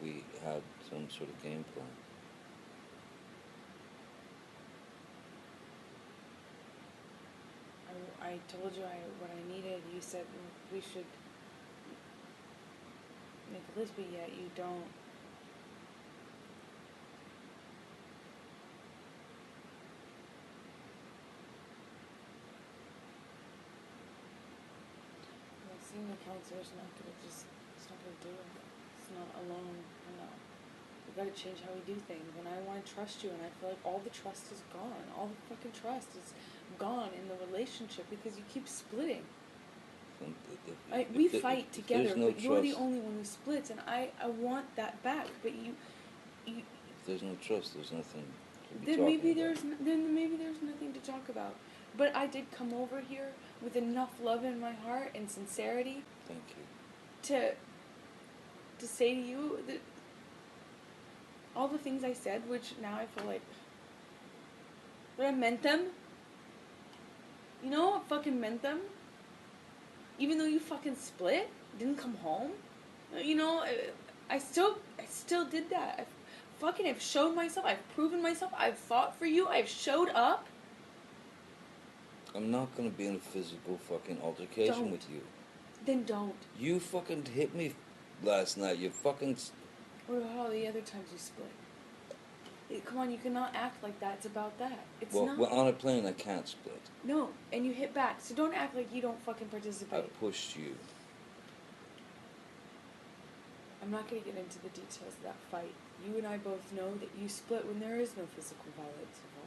we had some sort of game plan. I told you what I needed. You said we should make a list, but yet you don't. Well, seeing the counselor is not gonna it's not gonna do it. It's not alone. We gotta change how we do things. And I want to trust you, and I feel like all the trust is gone. All the fucking trust is gone in the relationship because you keep splitting. We fight together, but you're the only one who splits, and I want that back. But you. If there's no trust, there's nothing to be then talking maybe about. Then maybe there's nothing to talk about. But I did come over here with enough love in my heart and sincerity. Thank you. To say to you that all the things I said, which now I feel like, but I meant them. You know, I fucking meant them. Even though you fucking split, didn't come home. You know, I still did that. I've showed myself. I've proven myself. I've fought for you. I've showed up. I'm not gonna be in a physical fucking altercation with you. Then don't. You fucking hit me last night. You fucking... What about all the other times you split? Come on, you cannot act like that. It's about that. It's not. Well, on a plane, I can't split. No, and you hit back. So don't act like you don't fucking participate. I pushed you. I'm not going to get into the details of that fight. You and I both know that you split when there is no physical violence involved.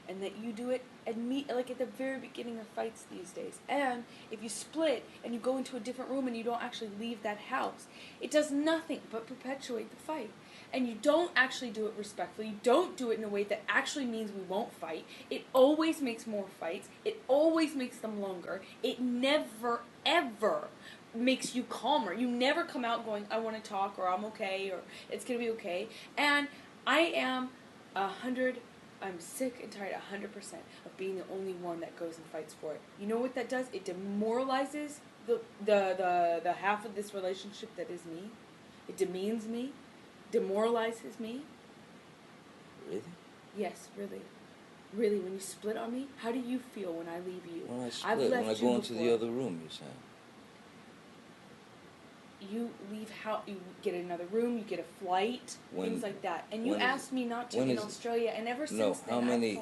And that you do it like at the very beginning of fights these days. And if you split and you go into a different room and you don't actually leave that house, it does nothing but perpetuate the fight. And you don't actually do it respectfully. You don't do it in a way that actually means we won't fight. It always makes more fights. It always makes them longer. It never, ever makes you calmer. You never come out going, I want to talk, or I'm okay, or it's going to be okay. And I am I'm sick and tired 100% of being the only one that goes and fights for it. You know what that does? It demoralizes the half of this relationship that is me. It demeans me. Demoralizes me. Really? Yes, really. Really, when you split on me, how do you feel when I leave you? When I split, when I go into the other room, you're saying? You leave you get another room, you get a flight, things like that. And you asked me not to in Australia, and ever since then, how many?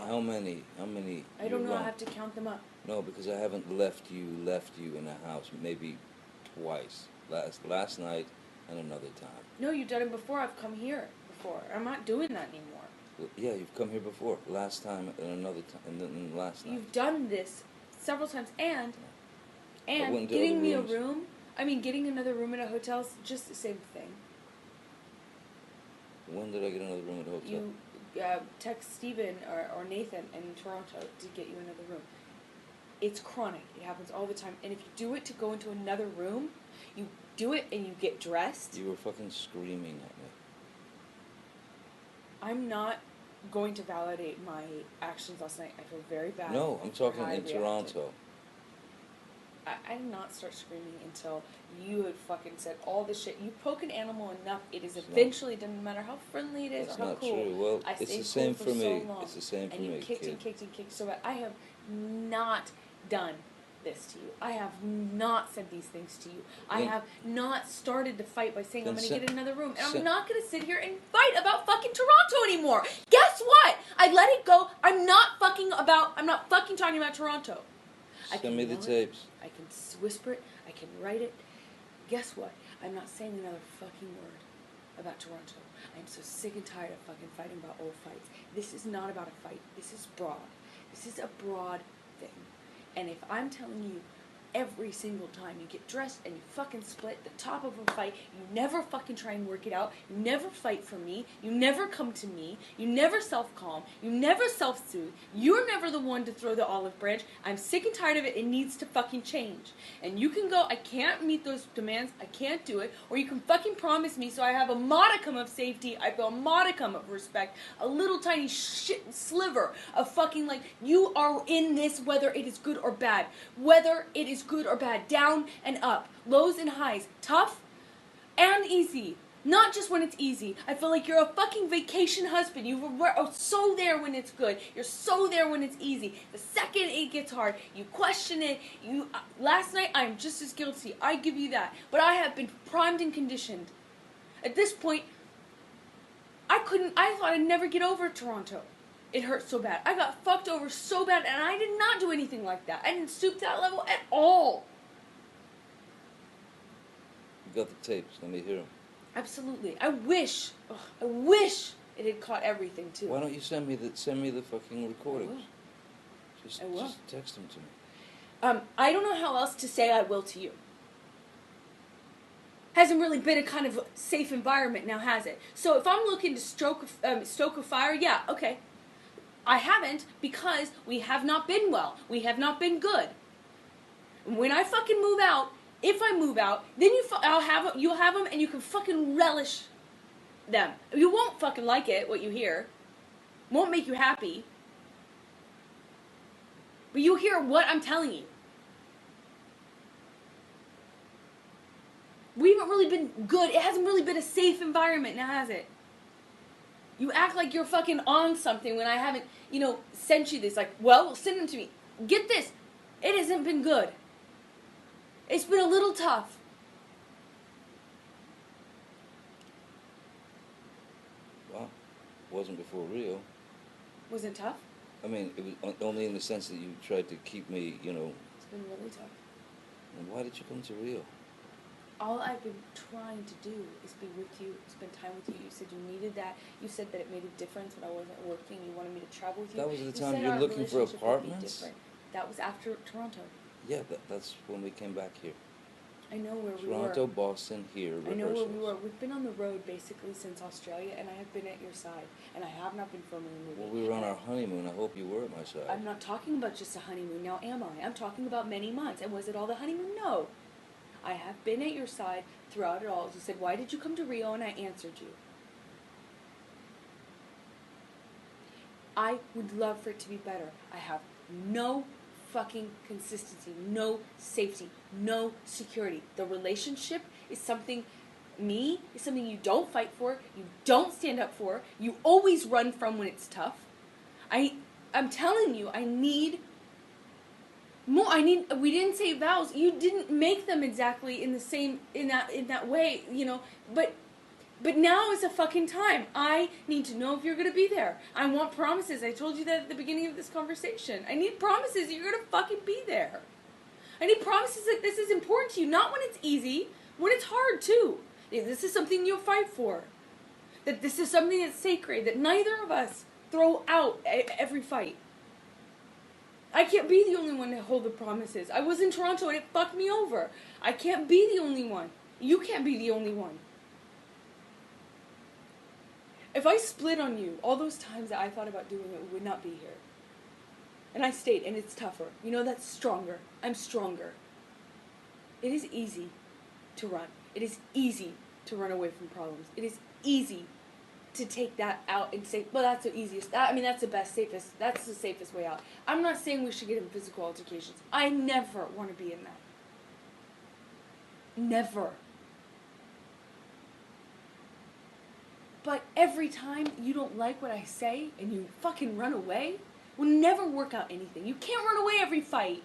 I don't know, I have to count them up. No, because I haven't left you in a house, maybe twice. Last night and another time. No, you've done it before. I've come here before. I'm not doing that anymore. Well, yeah, you've come here before. Last time and another time, and then last night. You've done this several times, and getting me a room. I mean, getting another room at a hotel is just the same thing. When did I get another room at a hotel? You text Steven or Nathan in Toronto to get you another room. It's chronic. It happens all the time. And if you do it to go into another room, you do it and you get dressed. You were fucking screaming at me. I'm not going to validate my actions last night. I feel very bad. No, I'm talking in Toronto. I did not start screaming until you had fucking said all the shit. You poke an animal enough, it is eventually, doesn't matter how friendly it is or how cool. That's not true. Well, it's the same for me. It's the same for me. And you kicked and kicked and kicked so bad. I have not done this to you. I have not said these things to you. I have not started the fight by saying I'm going to get another room. And I'm not going to sit here and fight about fucking Toronto anymore. Guess what? I let it go. I'm not fucking talking about Toronto. Send me the tapes. I can whisper it. I can write it. Guess what? I'm not saying another fucking word about Toronto. I'm so sick and tired of fucking fighting about old fights. This is not about a fight. This is broad. This is a broad thing. And if I'm telling you every single time you get dressed and you fucking split the top of a fight, you never fucking try and work it out, you never fight for me, you never come to me, you never self-calm, you never self-soothe, you're never the one to throw the olive branch. I'm sick and tired of it. It needs to fucking change. And you can go, I can't meet those demands, I can't do it, or you can fucking promise me so I have a modicum of safety, I feel a modicum of respect, a little tiny shit sliver of fucking like, you are in this whether it is good or bad, whether it is good or bad, down and up, lows and highs, tough and easy. Not just when it's easy. I feel like you're a fucking vacation husband. You're so there when it's good. You're so there when it's easy. The second it gets hard, you question it. Last night, I am just as guilty. I give you that. But I have been primed and conditioned. At this point, I thought I'd never get over Toronto. It hurt so bad. I got fucked over so bad, and I did not do anything like that. I didn't stoop to that level at all. You got the tapes. Let me hear them. Absolutely. I wish it had caught everything too. Why don't you send me the fucking recordings? I will. Just text them to me. I don't know how else to say I will to you. Hasn't really been a kind of safe environment now, has it? So if I'm looking to stoke a fire, yeah, okay. I haven't, because we have not been well. We have not been good. When I fucking move out, if I move out, then you'll have them, and you can fucking relish them. You won't fucking like it, what you hear. Won't make you happy. But you'll hear what I'm telling you. We haven't really been good. It hasn't really been a safe environment now, has it? You act like you're fucking on something when I haven't, sent you this. Like, well, send them to me. Get this. It hasn't been good. It's been a little tough. Well, it wasn't before Rio. Wasn't tough? I mean, it was only in the sense that you tried to keep me, It's been really tough. And why did you come to Rio? All I've been trying to do is be with you, spend time with you. You said you needed that. You said that it made a difference when I wasn't working. You wanted me to travel with you. That was the time said you're our looking for relationship would be apartments? different. That was after Toronto. Yeah, that's when we came back here. I know where we were. Toronto, Boston, here, I know where we rehearsals. were. We've been on the road basically since Australia, and I have been at your side. And I have not been filming a movie. Well, we were on our honeymoon. I hope you were at my side. I'm not talking about just a honeymoon, now am I? I'm talking about many months. And was it all the honeymoon? No. I have been at your side throughout it all. You said, why did you come to Rio? And I answered you. I would love for it to be better. I have no fucking consistency, no safety, no security. The relationship is something you don't fight for, you don't stand up for, you always run from when it's tough. I'm telling you, I need more. We didn't say vows. You didn't make them exactly in that way, but now is the fucking time. I need to know if you're going to be there. I want promises. I told you that at the beginning of this conversation. I need promises that you're going to fucking be there. I need promises that this is important to you. Not when it's easy, when it's hard too. That this is something you'll fight for. That this is something that's sacred. That neither of us throw out every fight. I can't be the only one to hold the promises. I was in Toronto and it fucked me over. I can't be the only one. You can't be the only one. If I split on you, all those times that I thought about doing it, we would not be here. And I stayed, and it's tougher. That's stronger. I'm stronger. It is easy to run. It is easy to run away from problems. It is easy to take that out and say, well, that's the easiest. That's that's the safest way out. I'm not saying we should get in physical altercations. I never want to be in that. Never. But every time you don't like what I say and you fucking run away, will never work out anything. You can't run away every fight.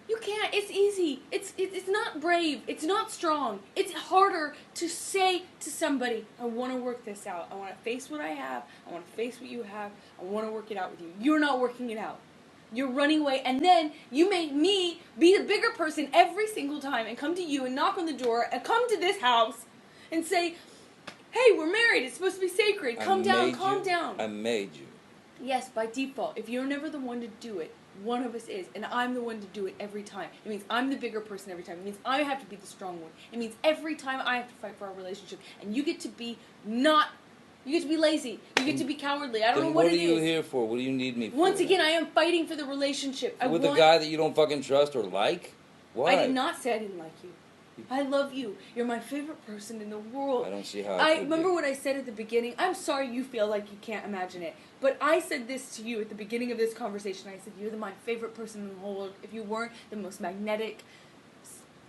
You can't. It's easy. It's not brave. It's not strong. It's harder to say to somebody, I want to work this out. I want to face what I have. I want to face what you have. I want to work it out with you. You're not working it out. You're running away, and then you make me be the bigger person every single time and come to you and knock on the door and come to this house and say, hey, we're married. It's supposed to be sacred. Calm down. I made you. Yes, by default. If you're never the one to do it, one of us is, and I'm the one to do it every time. It means I'm the bigger person every time. It means I have to be the strong one. It means every time I have to fight for our relationship, and you get to be lazy. You get to be cowardly. I don't know what it is. What are you here for? What do you need me for? Once again, I am fighting for the relationship. With a guy that you don't fucking trust or like? Why? I did not say I didn't like you. I love you. You're my favorite person in the world. I don't see how I remember what I said at the beginning. I'm sorry you feel like you can't imagine it. But I said this to you at the beginning of this conversation. I said, you're my favorite person in the whole world. If you weren't the most magnetic,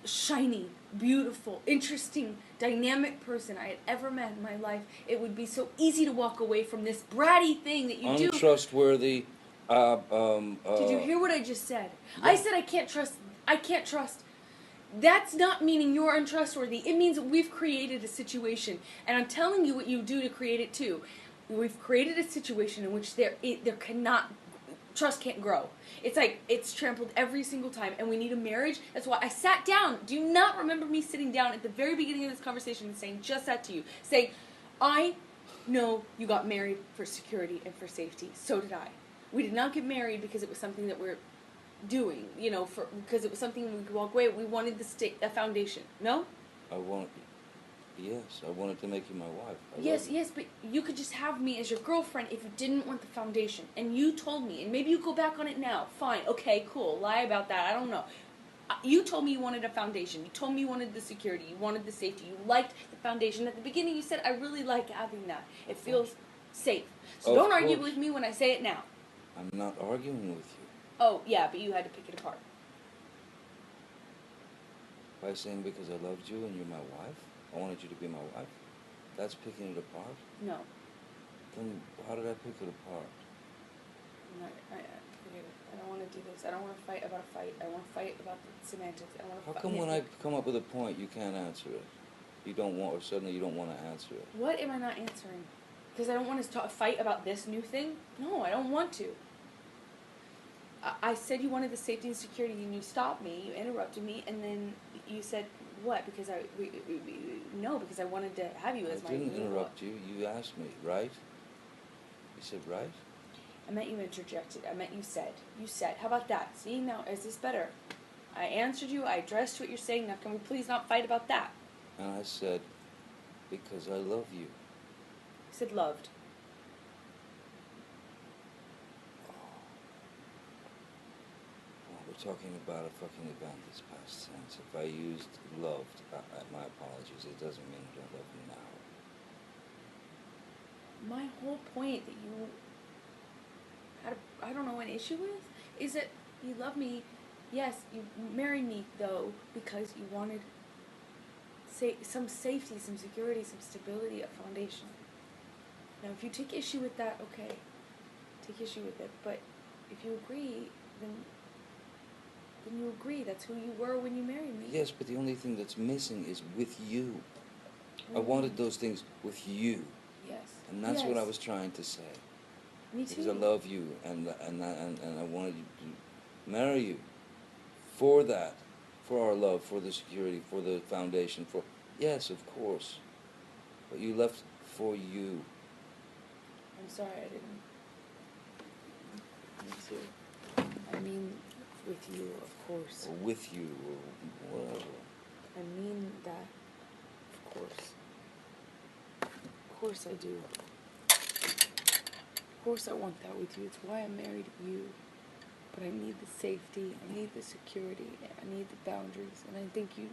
shiny, beautiful, interesting, dynamic person I had ever met in my life, it would be so easy to walk away from this bratty thing that you do. Untrustworthy. Did you hear what I just said? Yeah. I said I can't trust. I can't trust. That's not meaning you're untrustworthy. It means that we've created a situation, and I'm telling you what you do to create it too. We've created a situation in which there cannot, trust can't grow. It's like it's trampled every single time, and we need a marriage. That's why I sat down. Do you not remember me sitting down at the very beginning of this conversation and saying just that to you? Saying, I know you got married for security and for safety. So did I. We did not get married because it was something that we're doing, because it was something we could walk away. We wanted a foundation. No? Yes, I wanted to make you my wife. Yes, but you could just have me as your girlfriend if you didn't want the foundation. And you told me, and maybe you go back on it now. Fine, okay, cool. Lie about that. I don't know. You told me you wanted a foundation. You told me you wanted the security. You wanted the safety. You liked the foundation. At the beginning, you said, I really like having that. It feels safe. So don't argue with me when I say it now. I'm not arguing with you. Oh, yeah, but you had to pick it apart. By saying because I loved you and you're my wife? I wanted you to be my wife? That's picking it apart? No. Then how did I pick it apart? I don't want to do this. I don't want to fight about a fight. I want to fight about the semantics. How come when I come up with a point, you can't answer it? You don't want, or suddenly you don't want to answer it? What am I not answering? Because I don't want to fight about this new thing? No, I don't want to. I said you wanted the safety and security, and you stopped me, you interrupted me, and then you said, what? Because because I wanted to have you as my... I didn't interrupt you. You asked me, right? You said, right? I meant you interjected. I meant you said. You said. How about that? See, now, is this better? I answered you. I addressed what you're saying. Now, can we please not fight about that? And I said, because I love you. You said loved. We're talking about a fucking event that's past tense. If I used loved, my apologies. It doesn't mean I don't love you now. My whole point that you had, I don't know, an issue with is that you love me. Yes, you married me, though, because you wanted some safety, some security, some stability, a foundation. Now, if you take issue with that, okay, take issue with it. But if you agree, then you agree. That's who you were when you married me. Yes, but the only thing that's missing is with you. Mm-hmm. I wanted those things with you. Yes. And that's what I was trying to say. Me too. Because I love you, and I wanted you to marry you for that, for our love, for the security, for the foundation, for... Yes, of course. But you left for you. I'm sorry, I didn't. Me too. I mean, with you, of course. Or with you, or whatever. I mean that, of course. Of course I do. Of course I want that with you. It's why I'm married to you. But I need the safety, I need the security, I need the boundaries, and I think you...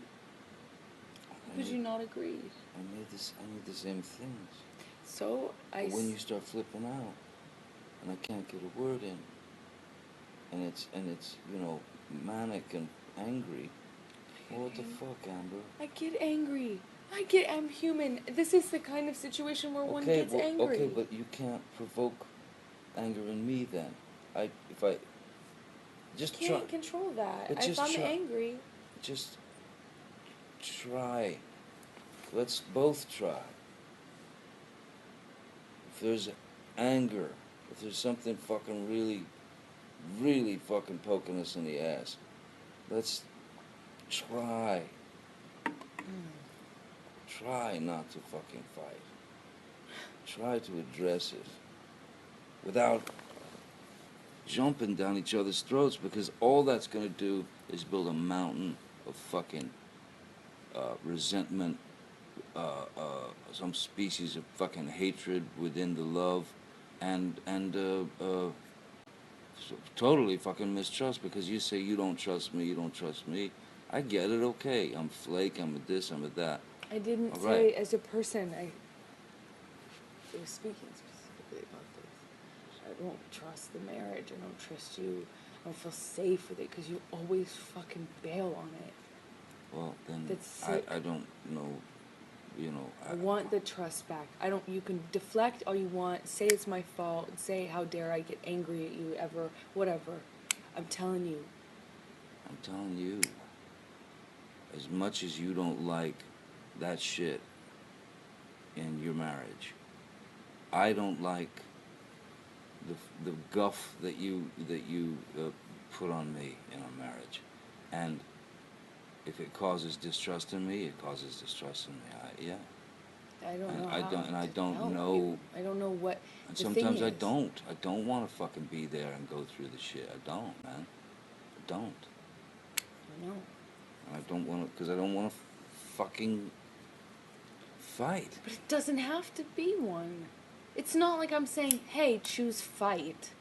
Could you not agree? I need the same things. So But when you start flipping out, and I can't get a word in, and it's manic and angry, well, what the fuck, Amber? I get angry. I'm human. This is the kind of situation where one gets angry. Okay, but you can't provoke anger in me then. I can't control that. If I'm angry. Just try. Let's both try. If there's anger, if there's something fucking really fucking poking us in the ass, let's try. Try not to fucking fight. Try to address it without jumping down each other's throats, because all that's going to do is build a mountain of fucking resentment, some species of fucking hatred within the love, and totally fucking mistrust, because you say you don't trust me. I get it, okay. I'm flake, I'm a this, I'm a that. I didn't say as a person. I was speaking specifically about this. I don't trust the marriage. I don't trust you. I don't feel safe with it because you always fucking bail on it. Well, then That's I don't know, you know. I want the trust back. You can deflect all you want, say it's my fault, say how dare I get angry at you ever, whatever. I'm telling you. I'm telling you, as much as you don't like that shit in your marriage, I don't like the guff that you put on me in our marriage, and if it causes distrust in me, it causes distrust in me. Yeah. I don't And know I how don't, and I to don't help know. you. I don't know what And the sometimes thing I is. don't. I don't want to fucking be there and go through the shit. I don't, man. I don't. I know. And I don't want to, because I don't want to fucking fight. But it doesn't have to be one. It's not like I'm saying, hey, choose fight.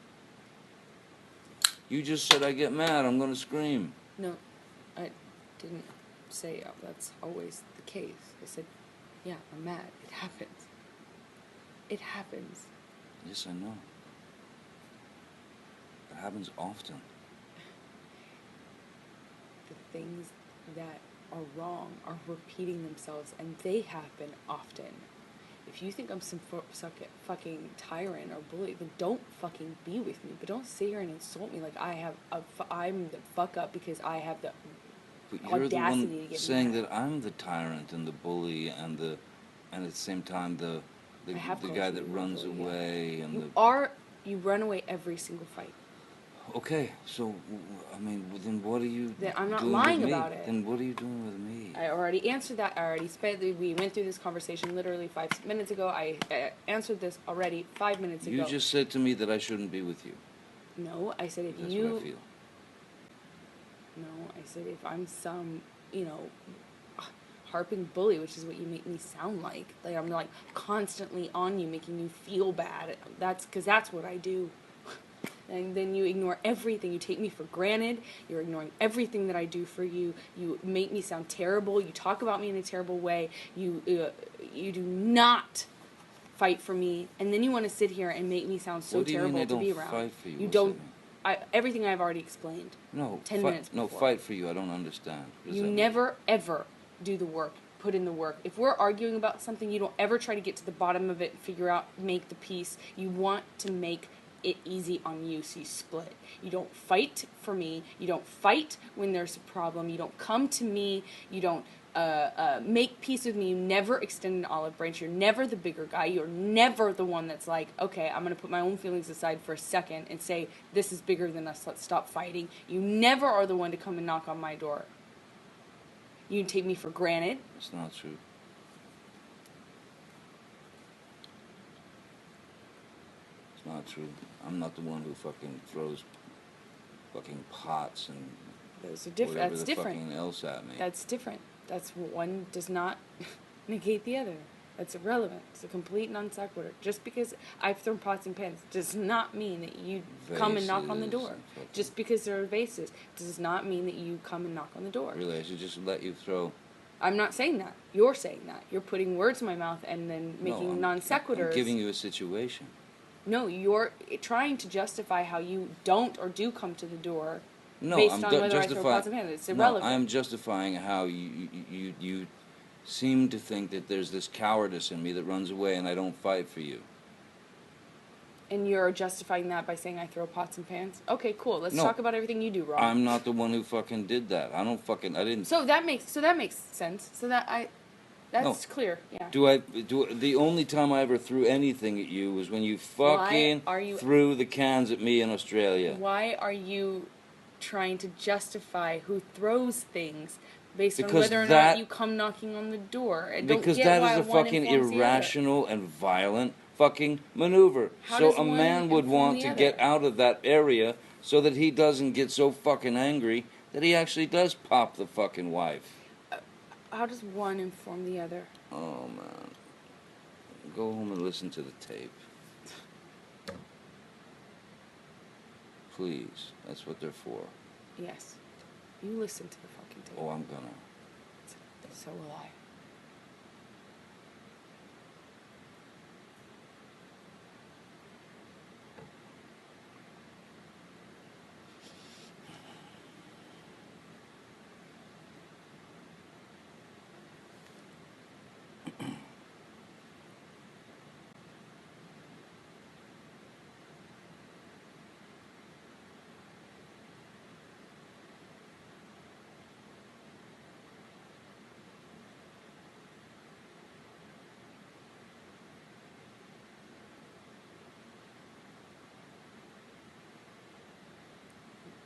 You just said I get mad, I'm gonna scream. No, I didn't say that's always the case. I said, yeah, I'm mad. It happens. It happens. Yes, I know. It happens often. The things that are wrong are repeating themselves, and they happen often. If you think I'm some fucking tyrant or bully, then don't fucking be with me. But don't sit here and insult me like I'm the fuck up because I have the But you're the audacity to one get saying mad. that I'm the tyrant and the bully and at the same time the guy that runs away and You run away every single fight. Okay, so I mean, then what are you Then I'm not doing lying with me? about it. Then what are you doing with me? I already answered that. We went through this conversation literally 5 minutes ago. I answered this already 5 minutes ago. You just said to me that I shouldn't be with you. No, I said if That's you. what I feel. No, I said if I'm some, harping bully, which is what you make me sound like. Like I'm like constantly on you, making you feel bad. That's because that's what I do. And then you ignore everything. You take me for granted. You're ignoring everything that I do for you. You make me sound terrible. You talk about me in a terrible way. You do not fight for me. And then you want to sit here and make me sound so terrible to be around. Fight for you? You don't. Everything I've already explained. No. 10 minutes before. No, fight for you. I don't understand. You never ever do the work. Put in the work. If we're arguing about something, you don't ever try to get to the bottom of it, figure out, make the peace. You want to make it easy on you, so you split. You don't fight for me. You don't fight when there's a problem. You don't come to me. You don't make peace with me. You never extend an olive branch. You're never the bigger guy. You're never the one that's like, okay, I'm going to put my own feelings aside for a second and say, this is bigger than us. Let's stop fighting. You never are the one to come and knock on my door. You take me for granted. It's not true. It's not true. I'm not the one who fucking throws fucking pots and those are different. whatever That's the different. fucking else at me. That's different. That's one does not negate the other. That's irrelevant. It's a complete non sequitur. Just because I've thrown pots and pans does not mean that you come and knock on the door. Just because there are vases does not mean that you come and knock on the door. Really, I should just let you throw. I'm not saying that. You're saying that. You're putting words in my mouth and then making non sequiturs. I'm giving you a situation. No, you're trying to justify how you don't or do come to the door. No, based I'm on whether I throw pots and pans. It's irrelevant. No, I'm justifying how you seem to think that there's this cowardice in me that runs away and I don't fight for you. And you're justifying that by saying I throw pots and pans? Okay, cool. Let's talk about everything you do wrong. I'm not the one who fucking did that. I didn't. So that makes sense. That's clear. Yeah. The only time I ever threw anything at you was when you fucking threw the cans at me in Australia. Why are you trying to justify who throws things based on whether or not you come knocking on the door? Because that is a fucking irrational and violent fucking maneuver. So a man would want to get out of that area so that he doesn't get so fucking angry that he actually does pop the fucking wife. How does one inform the other? Oh, man. Go home and listen to the tape. Please. That's what they're for. Yes. You listen to the fucking tape. Oh, I'm gonna. So will I.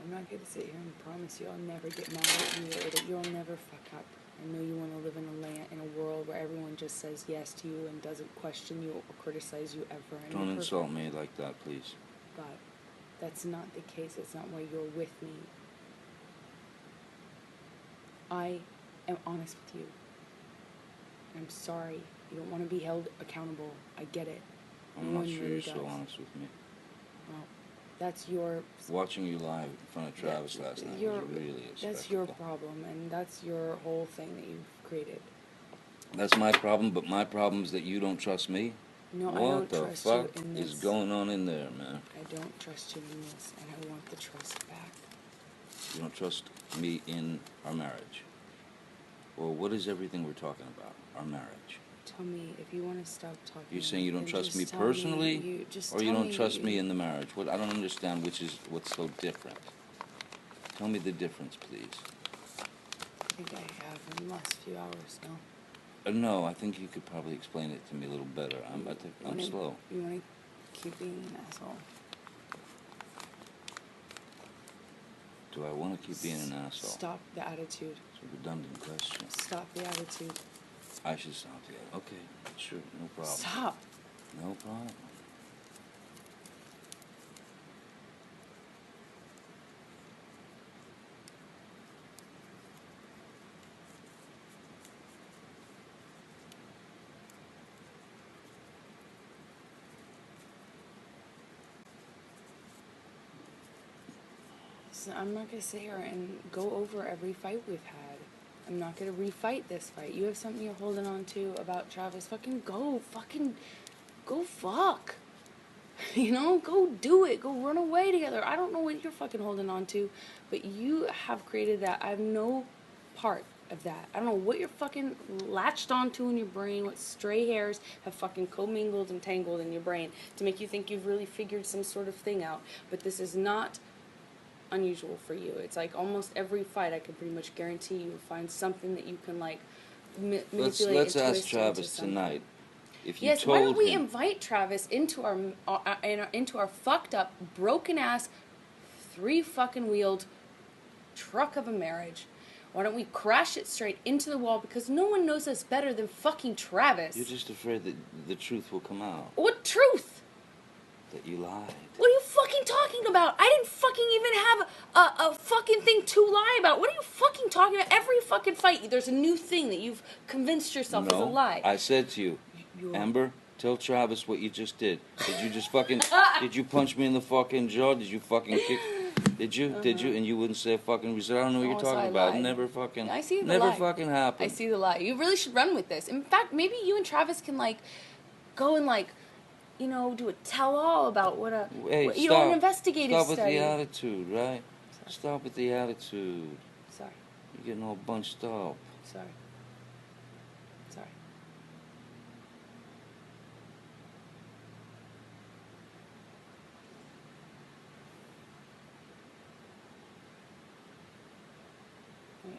I'm not going to sit here and promise you I'll never get mad at you or that you'll never fuck up. I know you want to live in a world where everyone just says yes to you and doesn't question you or criticize you ever. And Don't insult me like that, please. But that's not the case. It's not why you're with me. I am honest with you. I'm sorry. You don't want to be held accountable. I get it. I'm not sure you're so honest with me. Well, that's your... Watching you live in front of Travis last night was really a That's your problem, and that's your whole thing that you've created. That's my problem, but my problem is that you don't trust me? No, I don't trust you in this. What the fuck is going on in there, man? I don't trust you in this, and I want the trust back. You don't trust me in our marriage? Well, what is everything we're talking about? Our marriage. Tell me if you want to stop talking. You're saying you don't trust me personally, or you don't trust me in the marriage? What I don't understand, what's so different. Tell me the difference, please. I think I have in the last few hours now. No, I think you could probably explain it to me a little better. I'm slow. You want to keep being an asshole? Do I want to keep being an asshole? Stop the attitude. It's a redundant question. Stop the attitude. I should stop the attitude. Okay, sure, no problem. Stop. No problem. So I'm not going to sit here and go over every fight we've had. I'm not going to refight this fight. You have something you're holding on to about Travis. Fucking go fuck. You know, go do it. Go run away together. I don't know what you're fucking holding on to, but you have created that. I have no part of that. I don't know what you're fucking latched onto in your brain, what stray hairs have fucking commingled and tangled in your brain to make you think you've really figured some sort of thing out. But this is not unusual for you. It's like almost every fight I can pretty much guarantee you find something that you can like manipulate. Let's ask Travis tonight. If you yes, told why don't we him, invite Travis into our fucked up, broken ass, 3 fucking wheeled truck of a marriage? Why don't we crash it straight into the wall? Because no one knows us better than fucking Travis. You're just afraid that the truth will come out. What truth? That you lied. What are you fucking talking about? I didn't fucking even have a fucking thing to lie about. What are you fucking talking about? Every fucking fight, there's a new thing that you've convinced yourself is a lie. I said to you, Amber, tell Travis what you just did. Did you just fucking, did you punch me in the fucking jaw? Did you fucking kick? Did you? Did you? And you wouldn't say a fucking reason. I don't know what you're talking about. Lied. Never fucking. I see the never lie. Fucking happened. I see the lie. You really should run with this. In fact, maybe you and Travis can like go and like, you know, do a tell-all about what a an investigative study. Stop with the attitude, right? Sorry. Stop with the attitude. Sorry. You're getting all bunched up. Sorry. Sorry.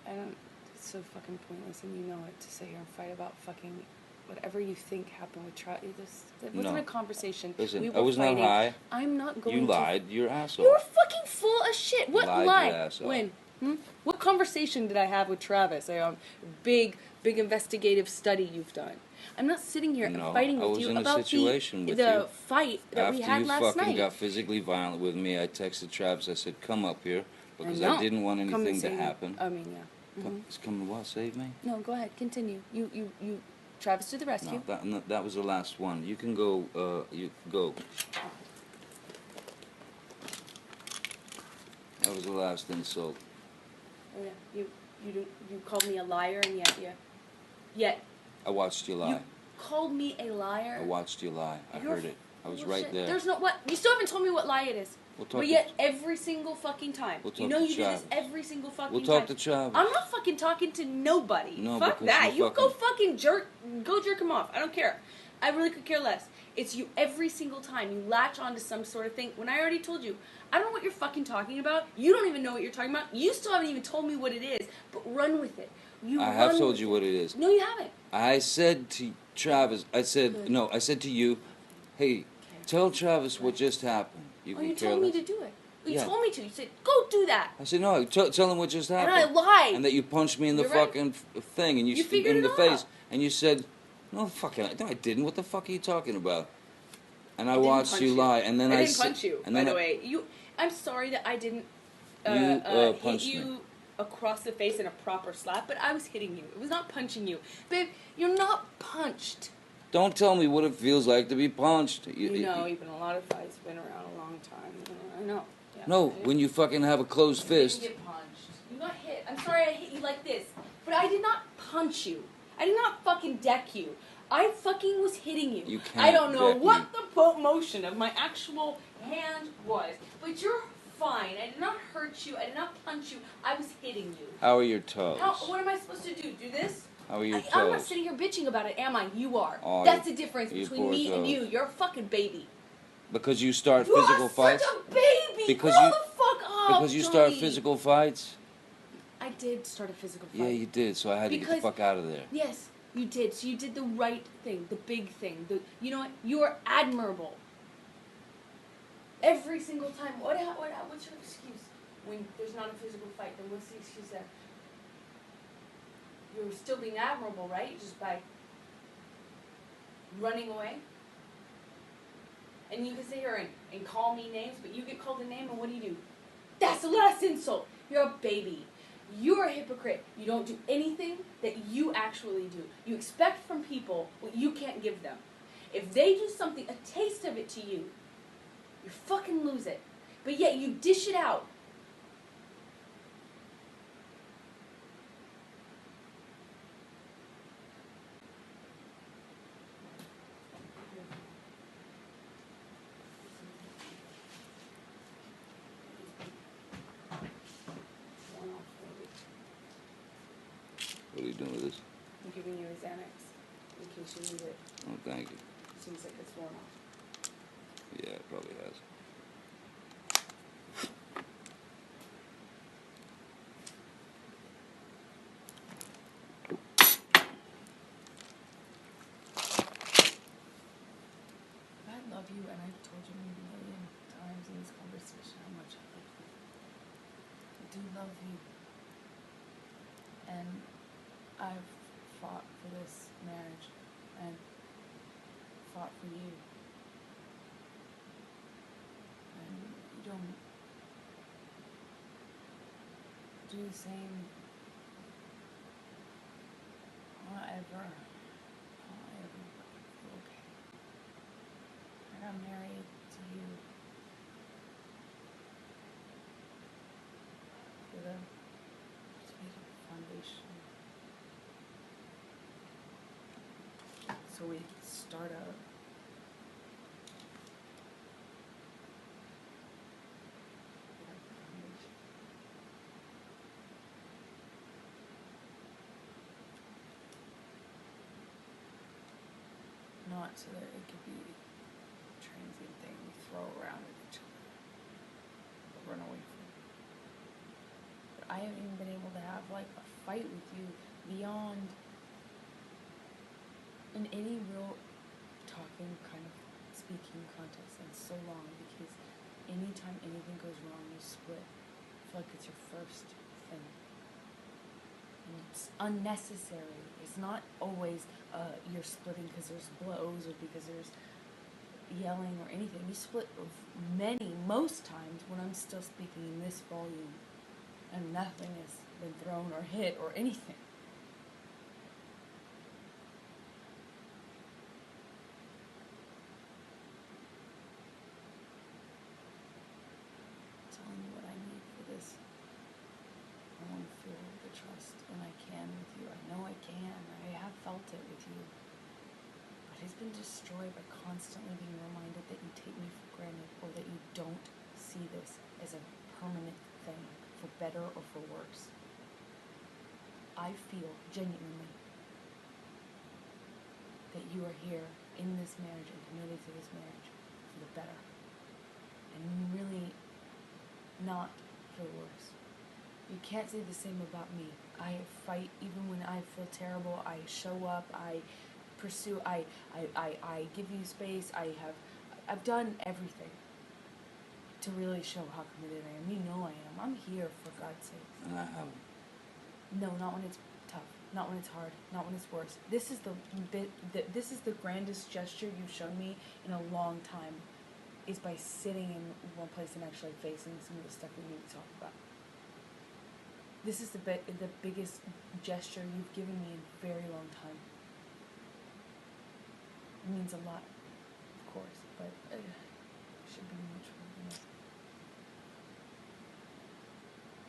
I don't. It's so fucking pointless, and you know it, to sit here and fight about fucking whatever you think happened with That wasn't a conversation. Listen, I was not high. I'm not going to... You lied. You're an asshole. You were fucking full of shit. What lie? You asshole. When? What conversation did I have with Travis? Big investigative study you've done. I'm not sitting here and fighting with you about the fight that we had last night. After you fucking got physically violent with me, I texted Travis. I said, come up here, because I didn't want anything to happen. I mean, yeah. Come what? Save me? No, go ahead. Continue. You Travis to the rescue. No, that was the last one. You can go, you go. That was the last insult. Oh yeah, you called me a liar, and yet. I watched you lie. You called me a liar? I watched you lie. I heard it. I was right there. There's no, what? You still haven't told me what lie it is. But yet, every single fucking time. You know you do this every single fucking time. We'll talk to Travis. I'm not fucking talking to nobody. No, fuck that. You go fucking jerk him off. I don't care. I really could care less. It's you every single time. You latch onto some sort of thing. When I already told you, I don't know what you're fucking talking about. You don't even know what you're talking about. You still haven't even told me what it is. But run with it. I have told you what it is. No, you haven't. I said to Travis, I said to you, hey, tell Travis what just happened. You told me to do it. You Yeah. told me to. You said, go do that. I said, no, tell him what just happened. And I lied. And that you punched me in the You're right. fucking thing, and You figured in the it face, out. and you said, no, fucking, no, I didn't. What the fuck are you talking about? And I didn't watched punch you lie, and then I I didn't punch you, and by then the way. I'm sorry that I didn't You hit punched you me. across the face in a proper slap, but I was hitting you. It was not punching you. Babe, you're not punched. Don't tell me what it feels like to be punched. You know, even a lot of fights been around a long time. I know. Yeah, No, when you fucking have a closed fist. You didn't get punched. You got hit. I'm sorry I hit you like this, but I did not punch you. I did not fucking deck you. I fucking was hitting you. You can't I don't know deck what me. the motion of my actual hand was, but you're fine. I did not hurt you. I did not punch you. I was hitting you. How are your toes? What am I supposed to do? Do this? How are your toes? I'm not sitting here bitching about it, am I? You are. Oh, That's the difference you between poor me and toes. you. You're a fucking baby. Because you start You physical are fights? such a baby. Because Grow you- the fuck up, Because you start Johnny. physical fights? I did start a physical fight. Yeah, you did, so I had to get the Because- fuck out of there. Yes, you did. So you did the right thing, the big thing. You know what? You are admirable. Every single time. What's your excuse when there's not a physical fight? Then what's the excuse there? You're still being admirable, right? Just by running away. And you can sit here and call me names, but you get called a name, and what do? That's the last insult. You're a baby. You're a hypocrite. You don't do anything that you actually do. You expect from people what you can't give them. If they do something, a taste of it to you, you fucking lose it. But yet you dish it out. What are you doing with this? I'm giving you a Xanax in case you need it. Oh, thank you. Seems like it's worn off. Yeah, it probably has. I love you, and I've told you a million times in this conversation how much I love you. I do love you. And I've fought for this marriage and fought for you. And you don't do the same. I'll ever feel okay. I got married to you with a foundation. So we start a foundation. Not so that it could be a transient thing we throw around at each other or run away from. But I haven't even been able to have like a fight with you beyond in any real talking kind of speaking context in so long, because anytime anything goes wrong you split. I feel like it's your first thing. And it's unnecessary. It's not always you're splitting because there's blows or because there's yelling or anything. You split most times when I'm still speaking in this volume and nothing has been thrown or hit or anything. Telling you what I need for this. I want to feel the trust, and I can with you. I know I can. I have felt it with you. But it's been destroyed by constantly being reminded that you take me for granted, or that you don't see this as a permanent thing, for better or for worse. I feel genuinely that you are here in this marriage and committed to this marriage for the better. And really not for the worse. You can't say the same about me. I fight even when I feel terrible. I show up. I pursue. I give you space. I've done everything. to really show how committed I am. You know I am. I'm here, for God's sake. And I haven't. No, not when it's tough. Not when it's hard. Not when it's worse. This is this is the grandest gesture you've shown me in a long time, is by sitting in one place and actually facing some of the stuff we need to talk about. This is the biggest gesture you've given me in a very long time. It means a lot, of course, but it should be much more than that.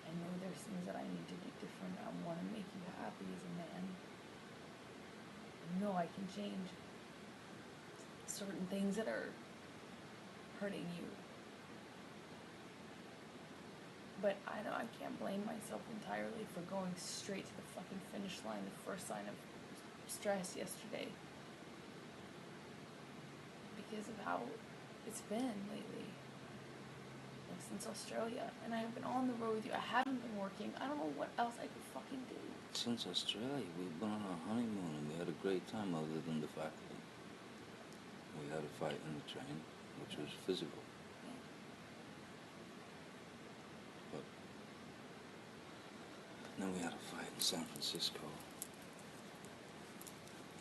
I know there's things that I need to do different. I want to make you happy as a man. I know I can change certain things that are hurting you. But I know I can't blame myself entirely for going straight to the fucking finish line, the first sign of stress yesterday. Because of how it's been lately. Like since Australia. And I have been on the road with you. I haven't been working. I don't know what else I could fucking do. Since Australia, we've been on our honeymoon and we had a great time, other than the fact that we had a fight in the train, which was physical. But then we had a fight in San Francisco.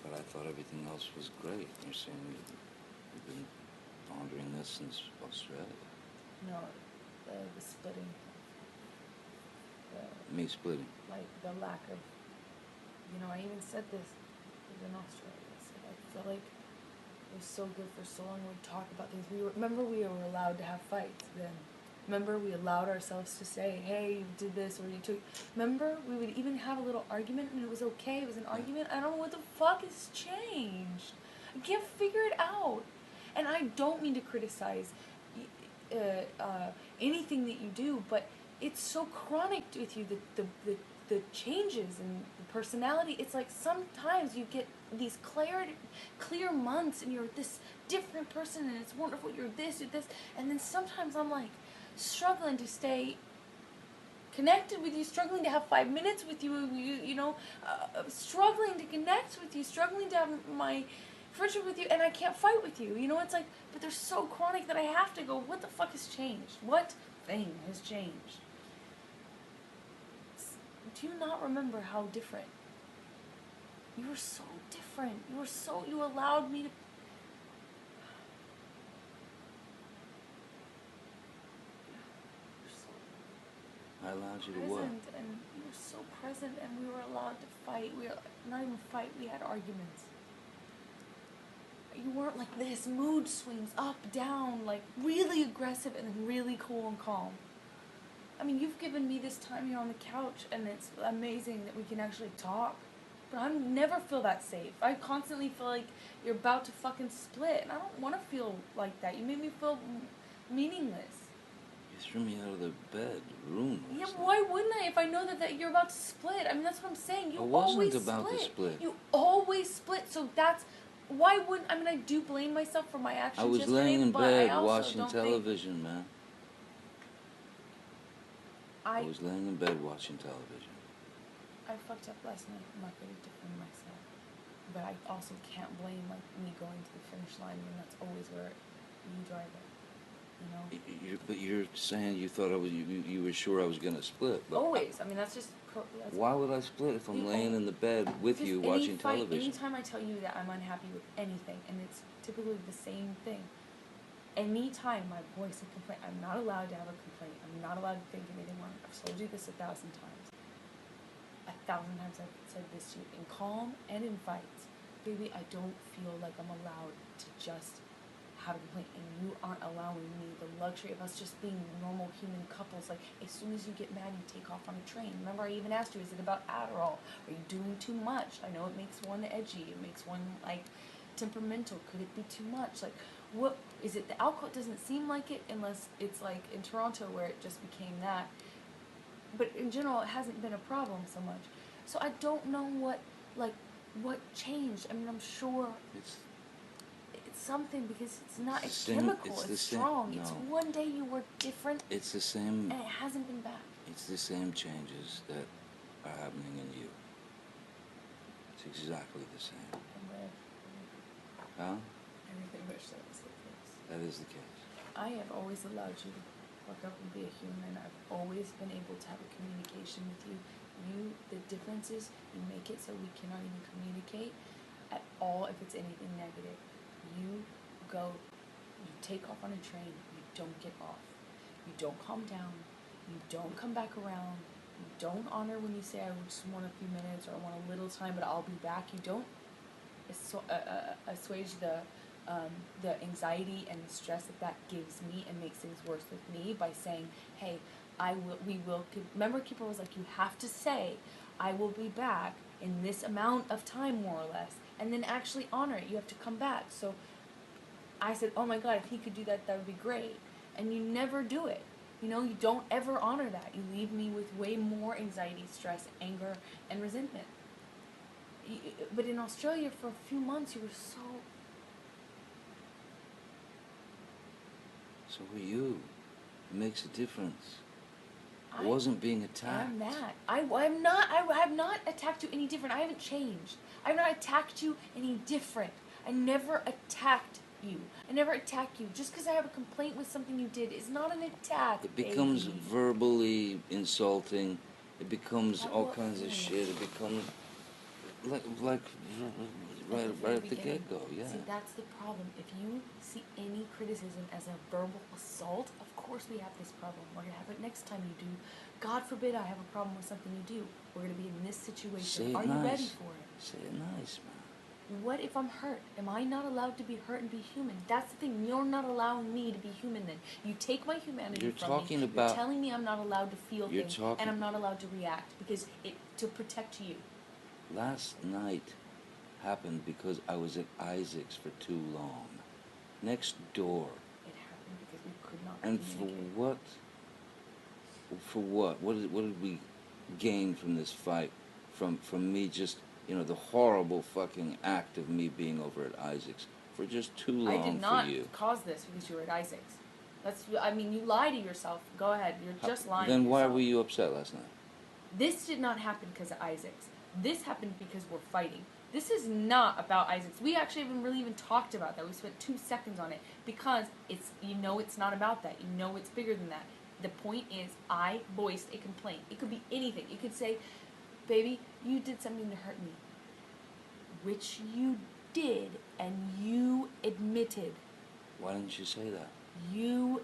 But I thought everything else was great. You're saying you've been pondering this since Australia. No, the splitting. Me splitting. Like the lack of, I even said this in Australia. I said I feel like it was so good for so long. We'd talk about things. Remember we were allowed to have fights then. Remember we allowed ourselves to say, hey, you did this, or you took. Remember we would even have a little argument and it was okay. It was an argument. I don't know what the fuck has changed. I can't figure it out. And I don't mean to criticize anything that you do, but it's so chronic with you, the changes and the personality. It's like sometimes you get these clear months and you're this different person and it's wonderful, you're this, and then sometimes I'm like struggling to stay connected with you, struggling to have 5 minutes with you, struggling to connect with you, struggling to have my friendship with you, and I can't fight with you. It's like, but they're so chronic that I have to go, what the fuck has changed? What thing has changed? Do you not remember how different? You were so different. You allowed me to... I allowed you to present, what? and you were so present, and we were allowed to fight. Not even fight, we had arguments. You weren't like this, mood swings, up, down, like really aggressive and then really cool and calm. I mean, you've given me this time here on the couch, and it's amazing that we can actually talk. But I never feel that safe. I constantly feel like you're about to fucking split, and I don't want to feel like that. You made me feel meaningless. You threw me out of the room. Yeah, why wouldn't I if I know that you're about to split? I mean, that's what I'm saying. You always about to split. You always split, so that's... Why wouldn't... I mean, I do blame myself for my actions I was yesterday, laying in but bed I also watching don't television, man. I was laying in bed watching television. I fucked up last night. I'm not going to defend myself. But I also can't blame, like, me going to the finish line when that's always where you drive it. But you're saying you thought you were sure I was going to split. But always. I mean, that's just... why would I split if I'm laying in the bed with you watching television? Anytime I tell you that I'm unhappy with anything, and it's typically the same thing, anytime my voice and complaint, I'm not allowed to have a complaint. I'm not allowed to think anything wrong. I've told you this 1,000 times. 1,000 times I've said this to you, in calm and in fights. Baby, I don't feel like I'm allowed to just have a complaint, and you aren't allowing me the luxury of us just being normal human couples. Like, as soon as you get mad, you take off on a train. Remember, I even asked you, is it about Adderall? Are you doing too much? I know it makes one edgy. It makes one, like, temperamental. Could it be too much? Like, what is it? The alcohol doesn't seem like it unless it's like in Toronto where it just became that. But in general, it hasn't been a problem so much. So I don't know what changed. I mean, I'm sure it's something, because it's not a chemical. It's strong. No. It's one day you were different. It's the same. And it hasn't been back. It's the same changes that are happening in you. It's exactly the same. Huh? I really wish that was the case. That is the case. I have always allowed you to fuck up and be a human. I've always been able to have a communication with you. The difference is you make it so we cannot even communicate at all if it's anything negative. You go, you take off on a train, you don't get off. You don't calm down. You don't come back around. You don't honor when you say, I just want a few minutes or I want a little time, but I'll be back. You don't assuage the anxiety and the stress that gives me and makes things worse with me by saying, hey, remember Keeper was like, you have to say, I will be back in this amount of time, more or less, and then actually honor it. You have to come back. So I said, oh my God, if he could do that, that would be great. And you never do it. You don't ever honor that. You leave me with way more anxiety, stress, anger, and resentment. But in Australia, for a few months, you were so... So were you. It makes a difference. I wasn't being attacked. I'm that. I have not attacked you any different. I haven't changed. I have not attacked you any different. I never attacked you. I never attack you. Just because I have a complaint with something you did is not an attack. It becomes verbally insulting. It becomes all kinds of shit. It becomes like right at the get-go, yeah. See, that's the problem. If you see any criticism as a verbal assault, of course we have this problem. We're going to have it next time you do. God forbid I have a problem with something you do. We're going to be in this situation. Are you ready for it? Say it nice, man. What if I'm hurt? Am I not allowed to be hurt and be human? That's the thing. You're not allowing me to be human then. You take my humanity from me. You're telling me I'm not allowed to feel things and I'm not allowed to react because to protect you. Last night happened because I was at Isaac's for too long. Next door. It happened because we could not and communicate. for what? For what? What did we gain from this fight? From me just... the horrible fucking act of me being over at Isaac's for just too long for you. I did not cause this because you were at Isaac's. You lie to yourself. Go ahead. You're just lying to yourself. Then why were you upset last night? This did not happen because of Isaac's. This happened because we're fighting. This is not about Isaac's. We actually haven't really even talked about that. We spent 2 seconds on it because it's not about that. It's bigger than that. The point is I voiced a complaint. It could be anything. You could say, baby, you did something to hurt me. Which you did, and you admitted. Why didn't you say that? You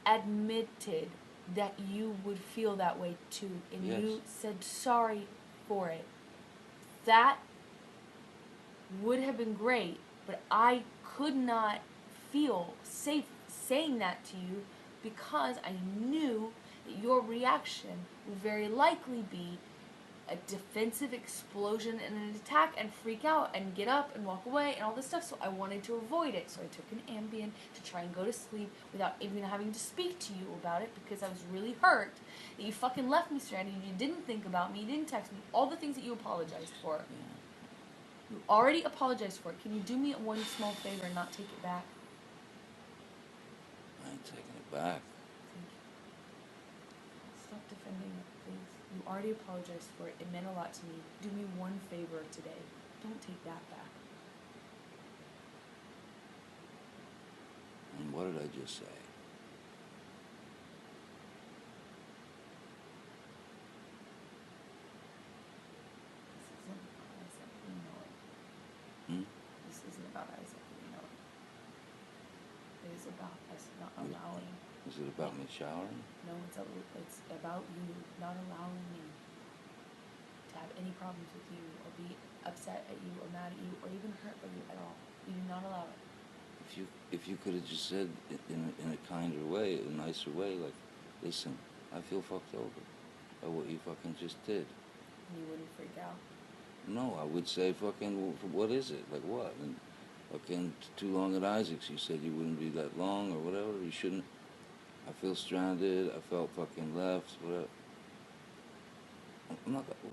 admitted that you would feel that way too, and you said sorry for it. That would have been great, but I could not feel safe saying that to you because I knew that your reaction would very likely be a defensive explosion and an attack and freak out and get up and walk away and all this stuff. So I wanted to avoid it. So I took an Ambien to try and go to sleep without even having to speak to you about it because I was really hurt that you fucking left me stranded. You didn't think about me. You didn't text me. All the things that you apologized for. Yeah. You already apologized for it. Can you do me one small favor and not take it back? I ain't taking it back. Stop defending it, please. You already apologized for it. It meant a lot to me. Do me one favor today. Don't take that back. And what did I just say? This isn't about Isaac. We know it. It is about us not allowing. Is it about me showering? No, it's about you not allowing me to have any problems with you or be upset at you or mad at you or even hurt by you at all. You do not allow it. If you could have just said in a kinder way, a nicer way, like, listen, I feel fucked over by what you fucking just did. And you wouldn't freak out? No, I would say fucking, what is it? Like what? And fucking too long at Isaac's. You said you wouldn't be that long or whatever. You shouldn't. I feel stranded. I felt fucking left. Whatever.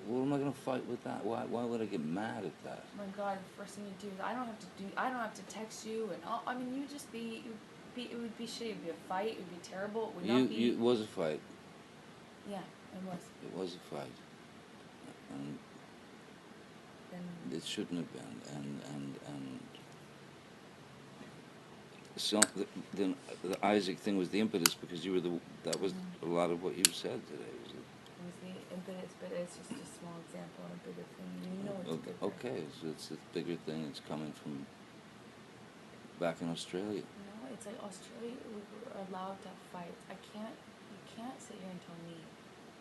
What am I gonna fight with that? Why would I get mad at that? Oh my God! The first thing you do is I don't have to text you and you just be. It would be shitty. It would be a fight. It would be terrible. It would not be. It was a fight. Yeah, it was. It was a fight. And it shouldn't have been. And So then the Isaac thing was the impetus because you were that was a lot of what you said today. Was it? It was the impetus, but it's just a small example of a bigger thing. You know it's a bigger. Okay, so it's a bigger thing. It's coming from back in Australia. No, it's like Australia. We were allowed to fight. You can't sit here and tell me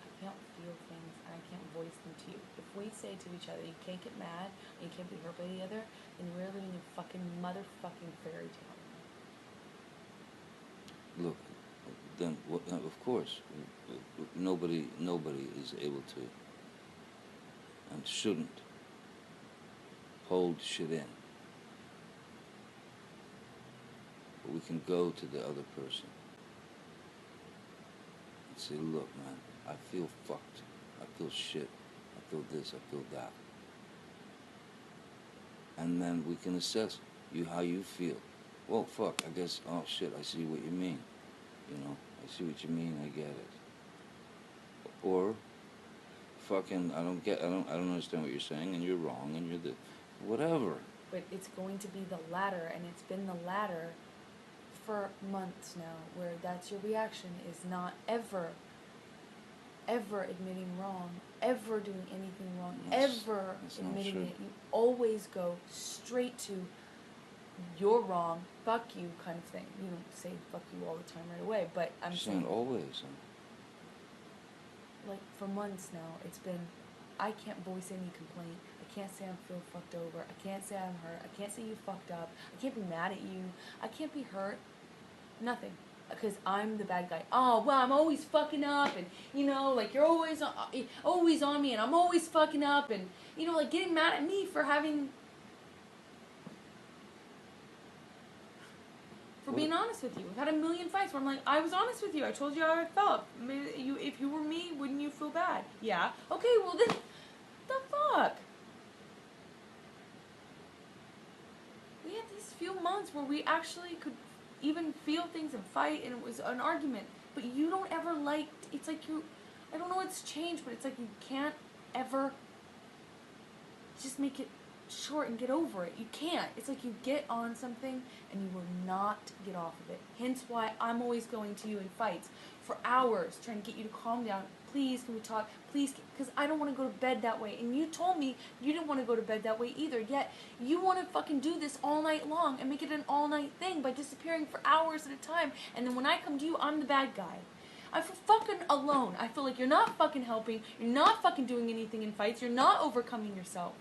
I can't feel things and I can't voice them to you. If we say to each other, you can't get mad and you can't be hurt by the other, then we're living in fucking motherfucking fairy tale. Look, then of course, nobody is able to and shouldn't hold shit in. But we can go to the other person and say, look, man, I feel fucked. I feel shit. I feel this. I feel that. And then we can assess how you feel. Well, fuck, I guess, oh shit, I see what you mean. You know, I see what you mean, I get it. Or, fucking, I don't understand what you're saying, and you're wrong, and you're whatever. But it's going to be the latter, and it's been the latter for months now, where that's your reaction, is not ever admitting wrong, ever doing anything wrong, ever admitting it. You always go straight to you're wrong, fuck you kind of thing. You don't say fuck you all the time right away, but I'm saying always. Like for months now, it's been, I can't voice any complaint. I can't say I feel fucked over. I can't say I'm hurt. I can't say you fucked up. I can't be mad at you. I can't be hurt. Nothing. Because I'm the bad guy. Oh, well, I'm always fucking up, and, you know, like, you're always on me, and I'm always fucking up, and, you know, like, getting mad at me for being honest with you. We've had a million fights where I'm like, I was honest with you. I told you how I felt. Maybe if you were me, wouldn't you feel bad? Yeah. Okay, well then, the fuck? We had these few months where we actually could even feel things and fight, and it was an argument. But you don't ever it's like I don't know what's changed, but it's like you can't ever just make it short and get over it. You can't. It's like you get on something and you will not get off of it. Hence why I'm always going to you in fights for hours trying to get you to calm down. Please, can we talk? Please, because I don't want to go to bed that way. And you told me you didn't want to go to bed that way either. Yet you want to fucking do this all night long and make it an all-night thing by disappearing for hours at a time. And then when I come to you, I'm the bad guy. I feel fucking alone. I feel like you're not fucking helping. You're not fucking doing anything in fights. You're not overcoming yourself.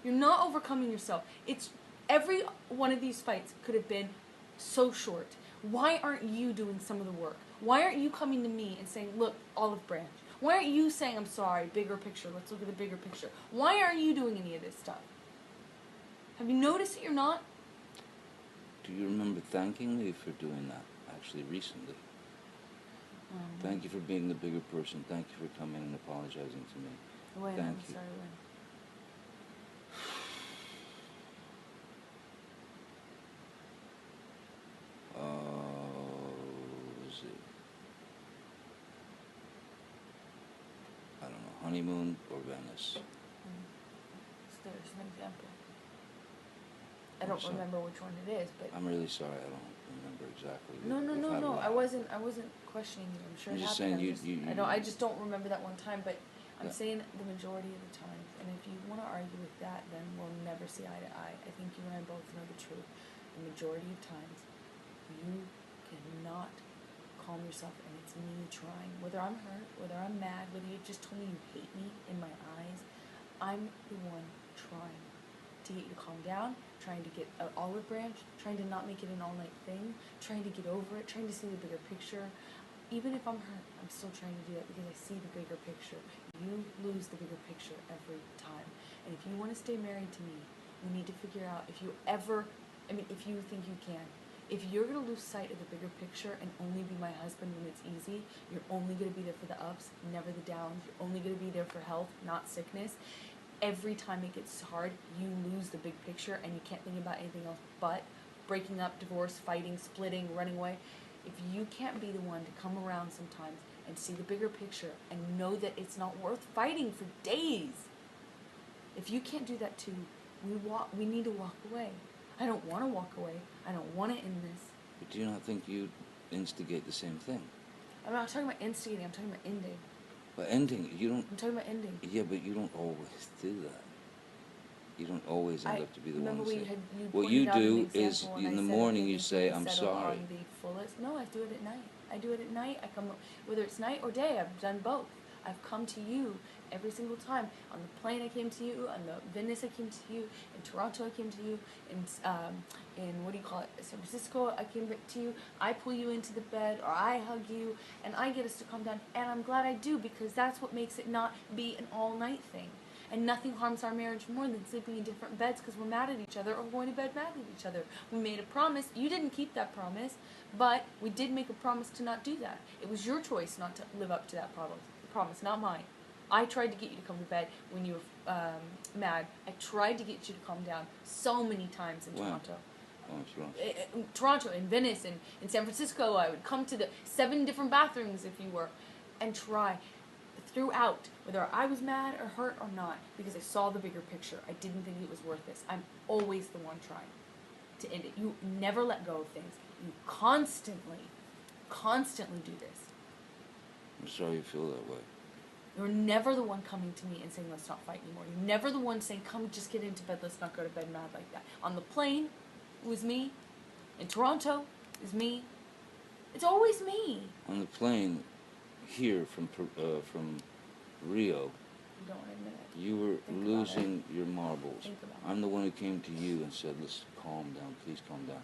You're not overcoming yourself. It's every one of these fights could have been so short. Why aren't you doing some of the work? Why aren't you coming to me and saying, look, olive branch? Why aren't you saying, I'm sorry, bigger picture, let's look at the bigger picture? Why aren't you doing any of this stuff? Have you noticed that you're not? Do you remember thanking me for doing that, actually, recently? Thank you for being the bigger person. Thank you for coming and apologizing to me. When? Thank I'm you. sorry, when? Was it? I don't know, honeymoon or Venice? There's an example. I don't remember which one it is, but I'm really sorry, I don't remember exactly. No. I wasn't questioning you. I'm sure I'm it just happened. saying I just don't remember that one time, but I'm saying the majority of the time. And if you want to argue with that, then we'll never see eye to eye. I think you and I both know the truth. The majority of times, you cannot calm yourself, and it's me trying. Whether I'm hurt, whether I'm mad, whether you just told me you hate me in my eyes, I'm the one trying to get you to calm down, trying to get an olive branch, trying to not make it an all-night thing, trying to get over it, trying to see the bigger picture. Even if I'm hurt, I'm still trying to do that because I see the bigger picture. You lose the bigger picture every time. And if you want to stay married to me, you need to figure out if you think you can. If you're going to lose sight of the bigger picture and only be my husband when it's easy, you're only going to be there for the ups, never the downs. You're only going to be there for health, not sickness. Every time it gets hard, you lose the big picture and you can't think about anything else but breaking up, divorce, fighting, splitting, running away. If you can't be the one to come around sometimes and see the bigger picture and know that it's not worth fighting for days, if you can't do that too, we need to walk away. I don't want to walk away. I don't want to end this. But do you not think you'd instigate the same thing? I'm not talking about instigating. I'm talking about ending. But ending, you don't... I'm talking about ending. Yeah, but you don't always do that. You don't always end up to be the one to say... What you do is, in the morning you say, I'm sorry. On the fullest. No, I do it at night. I do it at night. I come, whether it's night or day, I've done both. I've come to you every single time. On the plane I came to you, on the Venice I came to you, in Toronto I came to you, in what do you call it, San Francisco I came to you. I pull you into the bed, or I hug you, and I get us to calm down. And I'm glad I do, because that's what makes it not be an all-night thing. And nothing harms our marriage more than sleeping in different beds because we're mad at each other or going to bed mad at each other. We made a promise. You didn't keep that promise, but we did make a promise to not do that. It was your choice not to live up to that promise, not mine. I tried to get you to come to bed when you were mad. I tried to get you to calm down so many times in Toronto. Oh, Toronto, in Venice, in San Francisco. I would come to the 7 different bathrooms, if you were, and try. Throughout, whether I was mad or hurt or not, because I saw the bigger picture. I didn't think it was worth this. I'm always the one trying to end it. You never let go of things. You constantly do this. I'm sorry you feel that way. You're never the one coming to me and saying, let's not fight anymore. You're never the one saying, come, just get into bed. Let's not go to bed mad like that. On the plane, it was me. In Toronto, it was me. It's always me. On the plane... Here from Rio, you don't want to admit it. You were losing your marbles. Think about I'm the one who came to you and said, "Let's calm down, please calm down,"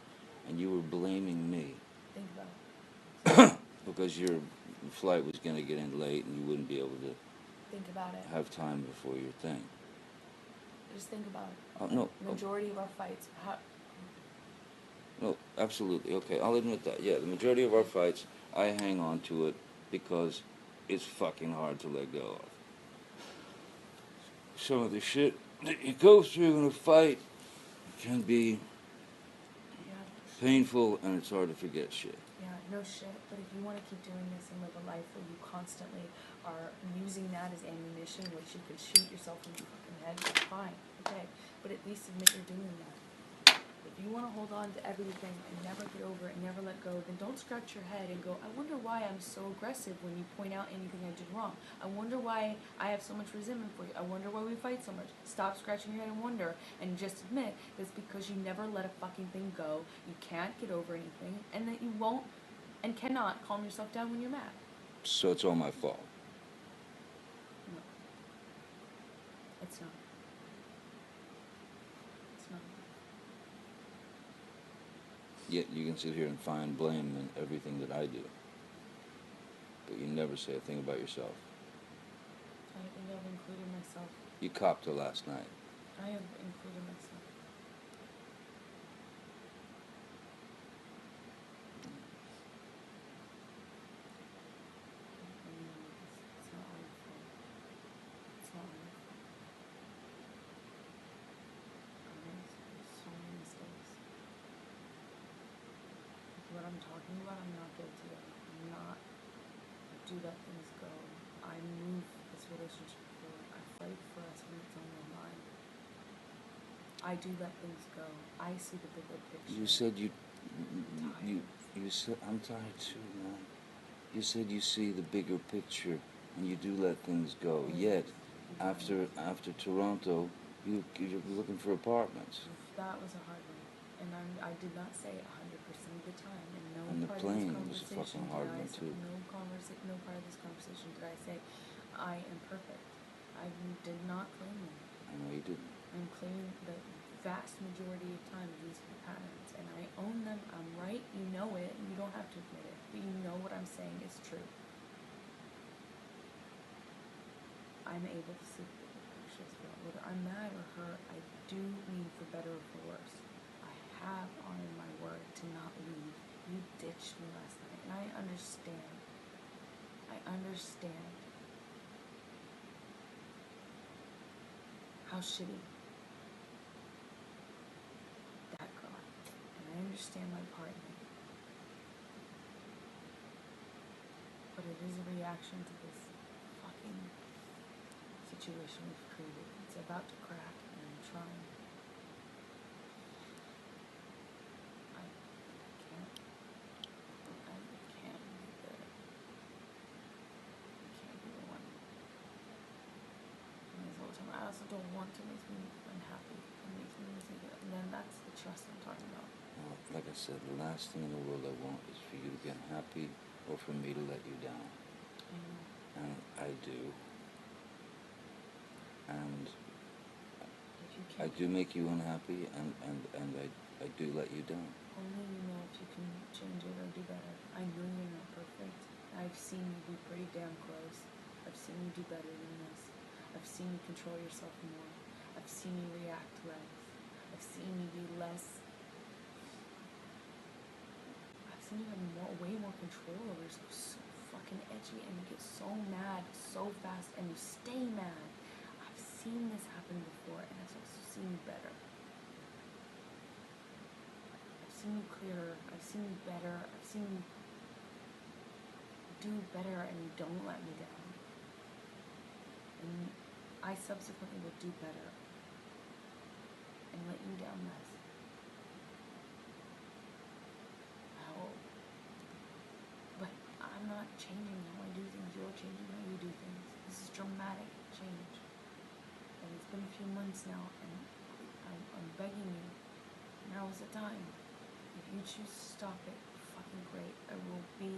and you were blaming me. Think about it. Because your flight was going to get in late and you wouldn't be able to. Think about it. Have time before your thing. Just think about it. Oh, no. Majority of our fights. No, absolutely. Okay, I'll admit that. Yeah, the majority of our fights, I hang on to it because it's fucking hard to let go of. Some of the shit that you go through in a fight can be painful, and it's hard to forget shit. Yeah, no shit. But if you want to keep doing this and live a life where you constantly are using that as ammunition, which you could shoot yourself in the fucking head, that's fine. Okay. But at least admit you're doing that. If you want to hold on to everything and never get over it and never let go, then don't scratch your head and go, I wonder why I'm so aggressive when you point out anything I did wrong. I wonder why I have so much resentment for you. I wonder why we fight so much. Stop scratching your head and wonder, and just admit that it's because you never let a fucking thing go, you can't get over anything, and that you won't and cannot calm yourself down when you're mad. So it's all my fault. No. It's not. Yet you can sit here and find blame in everything that I do. But you never say a thing about yourself. I think I've included myself. You copped her last night. I have included myself. It's not all your fault. It's not all your fault. I made so many mistakes. What I'm talking about, I'm not guilty of. I'm not. I do let things go. I move this relationship forward. I fight for us when it's on my mind. I do let things go. I see the bigger picture. You said you said, I'm tired too, man. You said you see the bigger picture and you do let things go. Yet, after Toronto, you're looking for apartments. That was a hard one. And I did not say it 100% of the time. And the plane was a fucking hard one too. No part of this conversation did I say, I am perfect. I did not claim them. I know you didn't. I'm claiming the vast majority of time these are the patterns. And I own them. I'm right. You know it. And you don't have to admit it. But you know what I'm saying is true. I'm able to see the bigger picture as well. Whether I'm mad or hurt, I do mean for better or for worse. I have honored my word to not leave. You ditched me last night, and I understand. I understand how shitty that got, and I understand my part in it. But it is a reaction to this fucking situation we've created. It's about to crack, and I'm trying. don't want to make me unhappy. It makes me insecure. And then that's the trust I'm talking about. Well, like I said, the last thing in the world I want is for you to be unhappy or for me to let you down. I know. And I do. And If you I can't, do make you unhappy, and I do let you down. only you know if you can change it or do better. I know you're not perfect. I've seen you be pretty damn close. I've seen you do better than this. I've seen you control yourself more. I've seen you react less. I've seen you be less. I've seen you have way more control over yourself. So fucking edgy, and you get so mad so fast, and you stay mad. I've seen this happen before, and I've also seen you better. I've seen you clearer. I've seen you better. I've seen you do better, and you don't let me down. And I subsequently will do better and let you down less. I hope. But I'm not changing how I do things. You're changing how you do things. This is dramatic change. And it's been a few months now, and I'm begging you. Now is the time. If you choose to stop it, fucking great. I'll be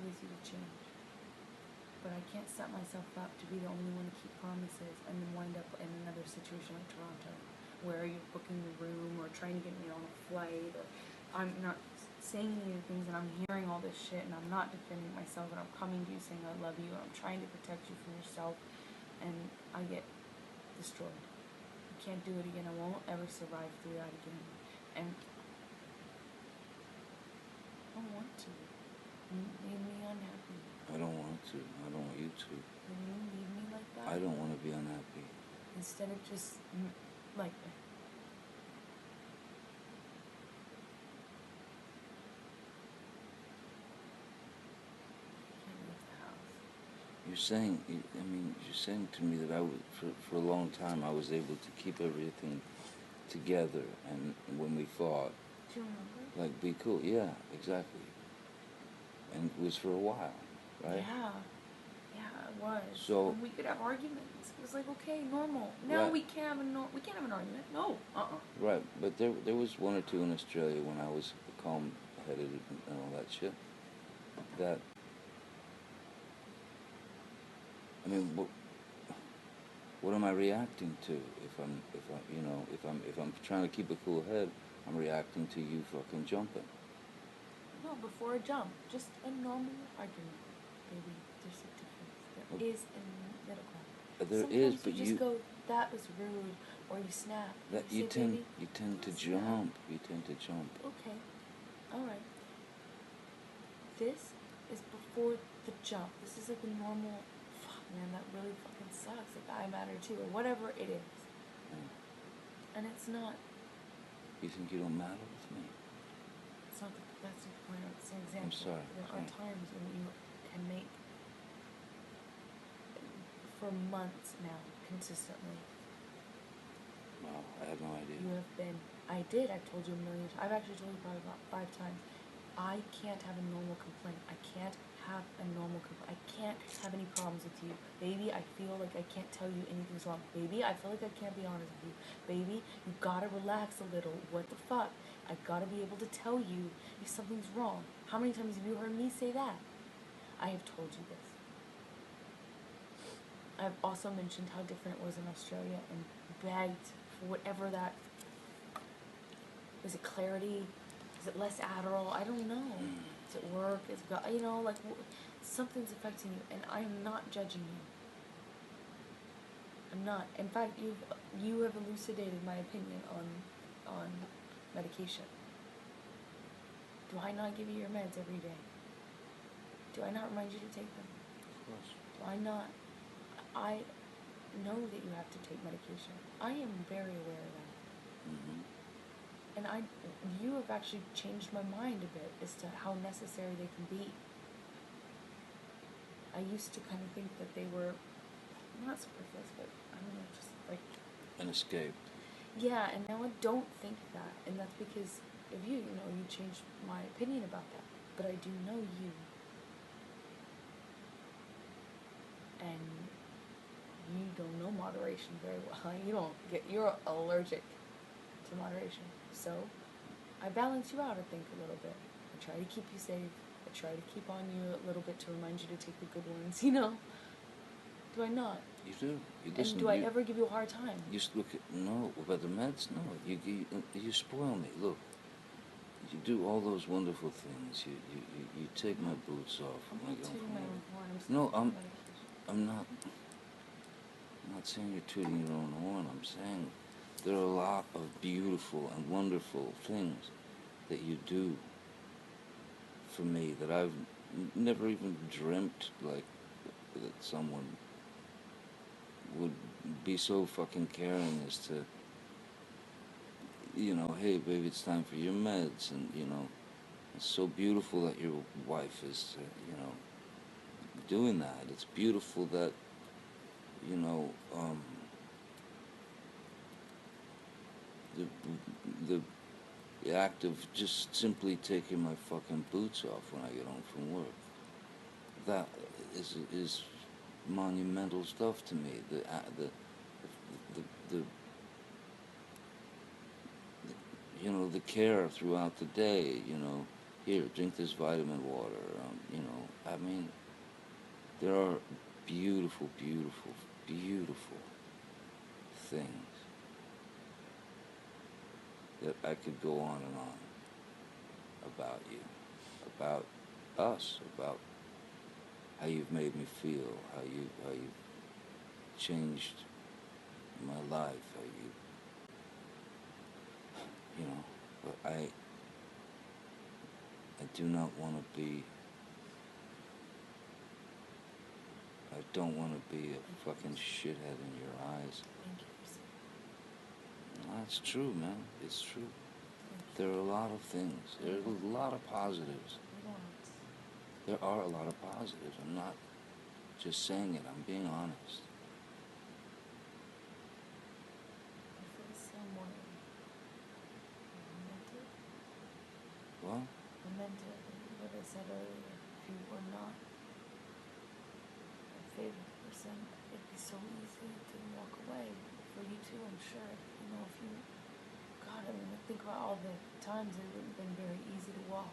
with you to change. But I can't set myself up to be the only one to keep promises and then wind up in another situation like Toronto, where you're booking the room or trying to get me on a flight, or I'm not saying any of the things, and I'm hearing all this shit, and I'm not defending myself, and I'm coming to you saying I love you, and I'm trying to protect you from yourself, and I get destroyed. I can't do it again. I won't ever survive through that again. And I don't want to. You made me unhappy. I don't want to. I don't want you to. When you leave me like that, I don't want to be unhappy. instead of just like can't leave the house. You're saying, you're saying to me that for a long time, I was able to keep everything together, and when we fought, Do you remember? like, be cool. Yeah, exactly. And it was for a while, right? Yeah, it was. So- and we could have arguments. It was like, okay, normal. Now Right. we can't have we can't have an argument. No. Right, but there was one or two in Australia when I was calm-headed and all that shit. That, I mean, what am I reacting to? If I'm trying to keep a cool head, I'm reacting to you fucking jumping. No, before a jump, just a normal argument, baby. There's a difference. There is in the middle ground. There Sometimes is, but you just go, that was rude, or you snap. that you you say, tend baby, you tend to don't snap. jump. You tend to jump. Okay, alright. This is before the jump. This is like a normal, fuck man, that really fucking sucks. Like I matter too, or whatever it is. Yeah. And it's not. You think you don't matter with me? It's not. That's the point. It's an example. sorry, There sorry. are times when you can make, for months now, consistently. Wow, I had no idea. You have been. I did. I've told you a million times. I've actually told you probably about 5 times. I can't have a normal complaint. I can't have a normal complaint. I can't have any problems with you. Baby, I feel like I can't tell you anything's wrong. Baby, I feel like I can't be honest with you. Baby, you gotta relax a little. What the fuck? I gotta be able to tell you if something's wrong. How many times have you heard me say that? I have told you this. I've also mentioned how different it was in Australia and begged for whatever that... Is it clarity? Is it less Adderall? I don't know. Is it work? Is it, like, something's affecting you, and I am not judging you. I'm not. In fact, you have elucidated my opinion on medication. Do I not give you your meds every day? Do I not remind you to take them? Of course. Do I not? I know that you have to take medication. I am very aware of that. Mm-hmm. And you have actually changed my mind a bit as to how necessary they can be. I used to kind of think that they were not superfluous, but I don't know, just like... An escape. Yeah, and now I don't think that, and that's because of you. You changed my opinion about that. But I do know you. And you don't know moderation very well. You're allergic to moderation. So I balance you out, I think, a little bit. I try to keep you safe. I try to keep on you a little bit to remind you to take the good ones, you know? Do I not? You do. You listen. And do I ever give you a hard time? You look at, no, about the meds? No. You spoil me. Look, you do all those wonderful things. You take my boots off when I get home from work. No, I'm not. I'm not saying you're tooting your own horn. I'm saying there are a lot of beautiful and wonderful things that you do for me that I've never even dreamt, like, that someone would be so fucking caring as to, you know, hey, baby, it's time for your meds, and, you know, it's so beautiful that your wife is, you know, doing that. It's beautiful that, you know, the act of just simply taking my fucking boots off when I get home from work, that is monumental stuff to me. The you know, the care throughout the day. You know, here, drink this vitamin water. You know, I mean, there are beautiful, beautiful, beautiful things that I could go on and on about you, about us, about how you've made me feel, how you've changed my life, how you know, but I do not want to be, I don't want to be a fucking shithead in your eyes. Thank you for saying No, that's true, man. It's true. There are a lot of things. There are a lot of positives. There are a lot of positives. I'm not just saying it. I'm being honest. What? I meant what I said earlier. If you were not my favorite person, it'd be so easy to walk away. For you too, I'm sure. You know, if you, God, I mean, I think about all the times it wouldn't have been very easy to walk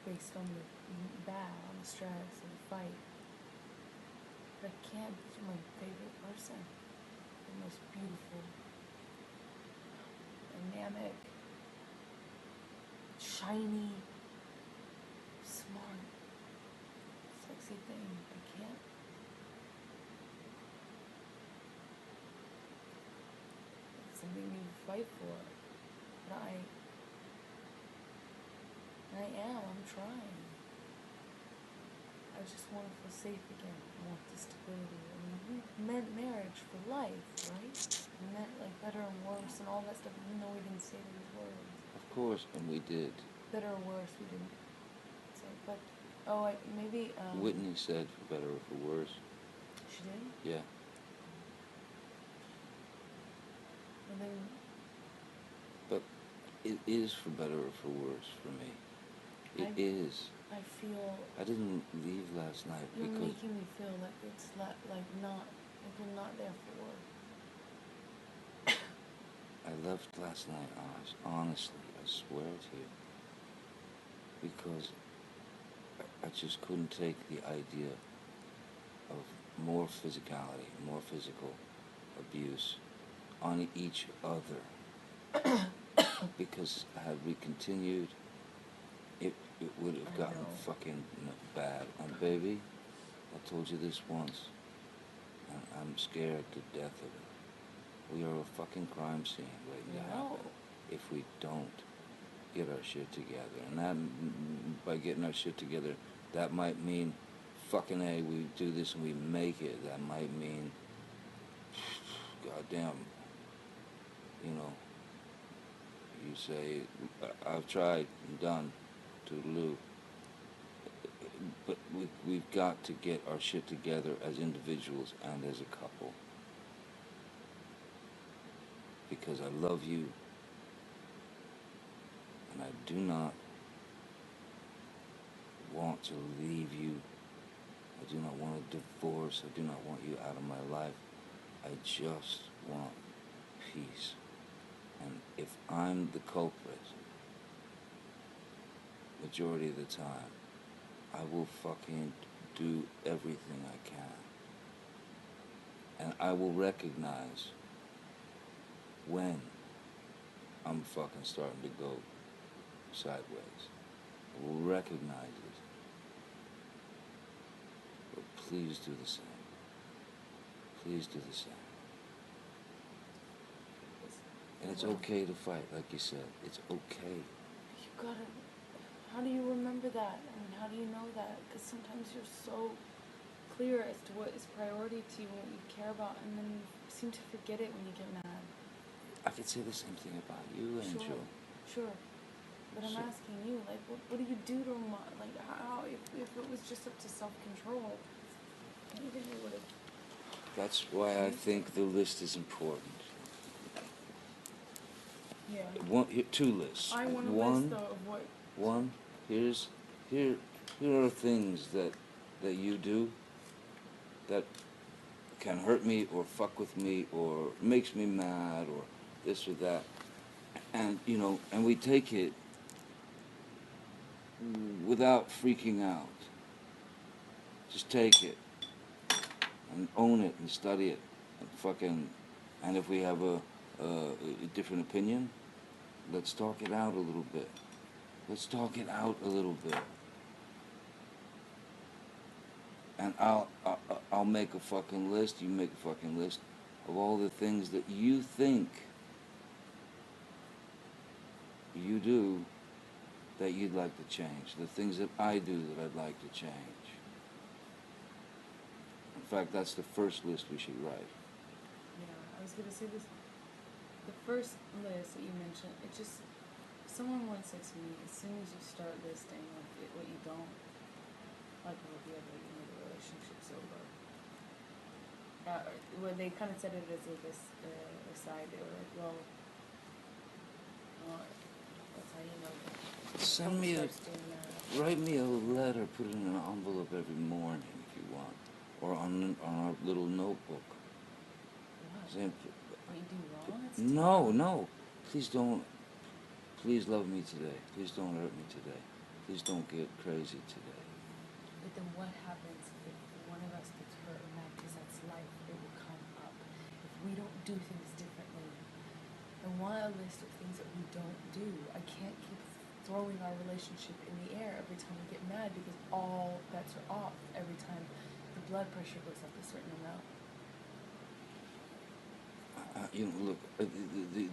based on the bad, on the stress, and the fight. But I can't, because you're my favorite person. The most beautiful, dynamic, shiny, smart, sexy thing. I can't. It's something you fight for. But I'm trying. I just want to feel safe again. I want the stability. I mean, we meant marriage for life, right? We meant like better and worse and all that stuff, even though we didn't say those words. Of course, and we did. Better or worse, we didn't say. But, maybe, Whitney said for better or for worse. She did? Yeah. And then... But it is for better or for worse for me. It is. I feel... I didn't leave last night you're because... making me feel like it's not, like you're not there for... I left last night, honestly, I swear to you, because I just couldn't take the idea of more physicality, more physical abuse on each other. Because had we continued, it would have gotten fucking bad. And baby, I told you this once, and I'm scared to death of it. We are a fucking crime scene waiting to happen if we don't get our shit together. And that, by getting our shit together, that might mean fucking A, we do this and we make it. That might mean, goddamn, you know, you say, I've tried, I'm done, toodaloo. But we've got to get our shit together as individuals and as a couple. Because I love you, and I do not want to leave you I do not want a divorce. I do not want you out of my life. I just want peace. And if I'm the culprit, majority of the time, I will fucking do everything I can. And I will recognize when I'm fucking starting to go sideways. I will recognize it. But please do the same. Please do the same. And it's okay to fight, like you said. It's okay. You gotta... How do you remember that? I mean, how do you know that? Because sometimes you're so clear as to what is priority to you and what you care about, and then you seem to forget it when you get mad. I could say the same thing about you, Angel. Sure. But I'm asking you, like, what do you do to like, how, if it was just up to self-control, maybe you would have... That's why I think the list is important. Yeah. Two lists. I want a list, though, of what... One, here are things that you do that can hurt me or fuck with me or makes me mad or this or that. And, and we take it without freaking out. Just take it and own it and study it and if we have a different opinion, let's talk it out a little bit. Let's talk it out a little bit. And I'll make a fucking list, you make a fucking list of all the things that you think you do that you'd like to change. The things that I do that I'd like to change. In fact, that's the first list we should write. Yeah, I was going to say this. The first list that you mentioned, it just... Someone once said to me, as soon as you start listing what you don't like about the other, the relationship's over. When they kind of said it as this aside, they were like, well, that's how you know that. Write me a letter, put it in an envelope every morning if you want, or on our little notebook. What? Saying, What you do wrong? No, please don't. Please love me today. Please don't hurt me today. Please don't get crazy today. But then what happens if one of us gets hurt or mad? Because that's life. It will come up. If we don't do things differently, I want a list of things that we don't do. I can't keep throwing our relationship in the air every time we get mad because all bets are off every time the blood pressure goes up a certain amount. Look,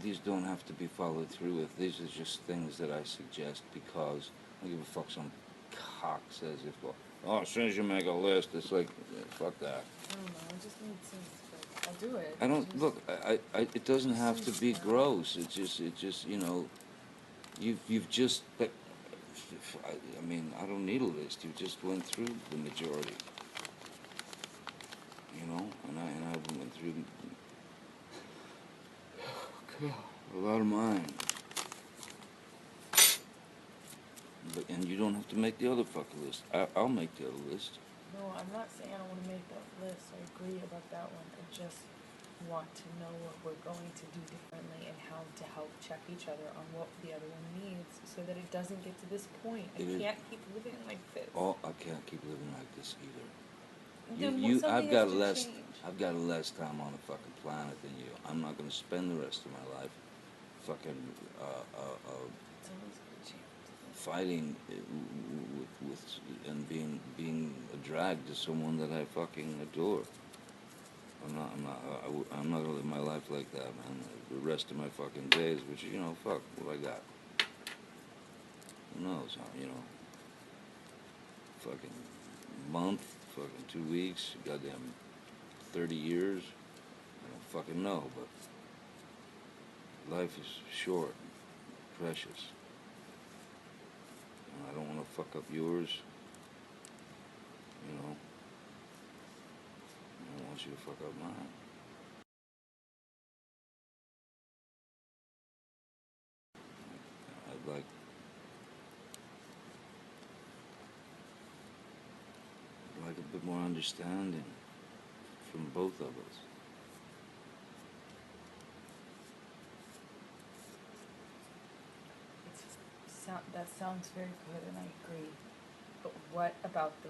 these don't have to be followed through with. These are just things that I suggest because I don't give a fuck some cock says if, well, as soon as you make a list, it's like, fuck that. I don't know, I just need to, I'll do it. I don't, look, it doesn't have to be gross. It's just, you've just, I mean, I don't need a list. You just went through the majority. And I went through a lot of mine. And you don't have to make the other fucking list. I'll make the other list. No, I'm not saying I don't want to make that list. I agree about that one. I just want to know what we're going to do differently and how to help check each other on what the other one needs so that it doesn't get to this point. I can't keep living like this. Oh, I can't keep living like this either. I've got less time on the fucking planet than you. I'm not going to spend the rest of my life fucking fighting with and being a drag to someone that I fucking adore. I'm not gonna live my life like that, man. The rest of my fucking days, which fuck, what I got? Who knows? Fucking month, fucking 2 weeks, goddamn 30 years. I don't fucking know, but life is short, precious. And I don't want to fuck up yours. I don't want you to fuck up mine. I'd like like a bit more understanding from both of us. That sounds very good, and I agree. But what about the...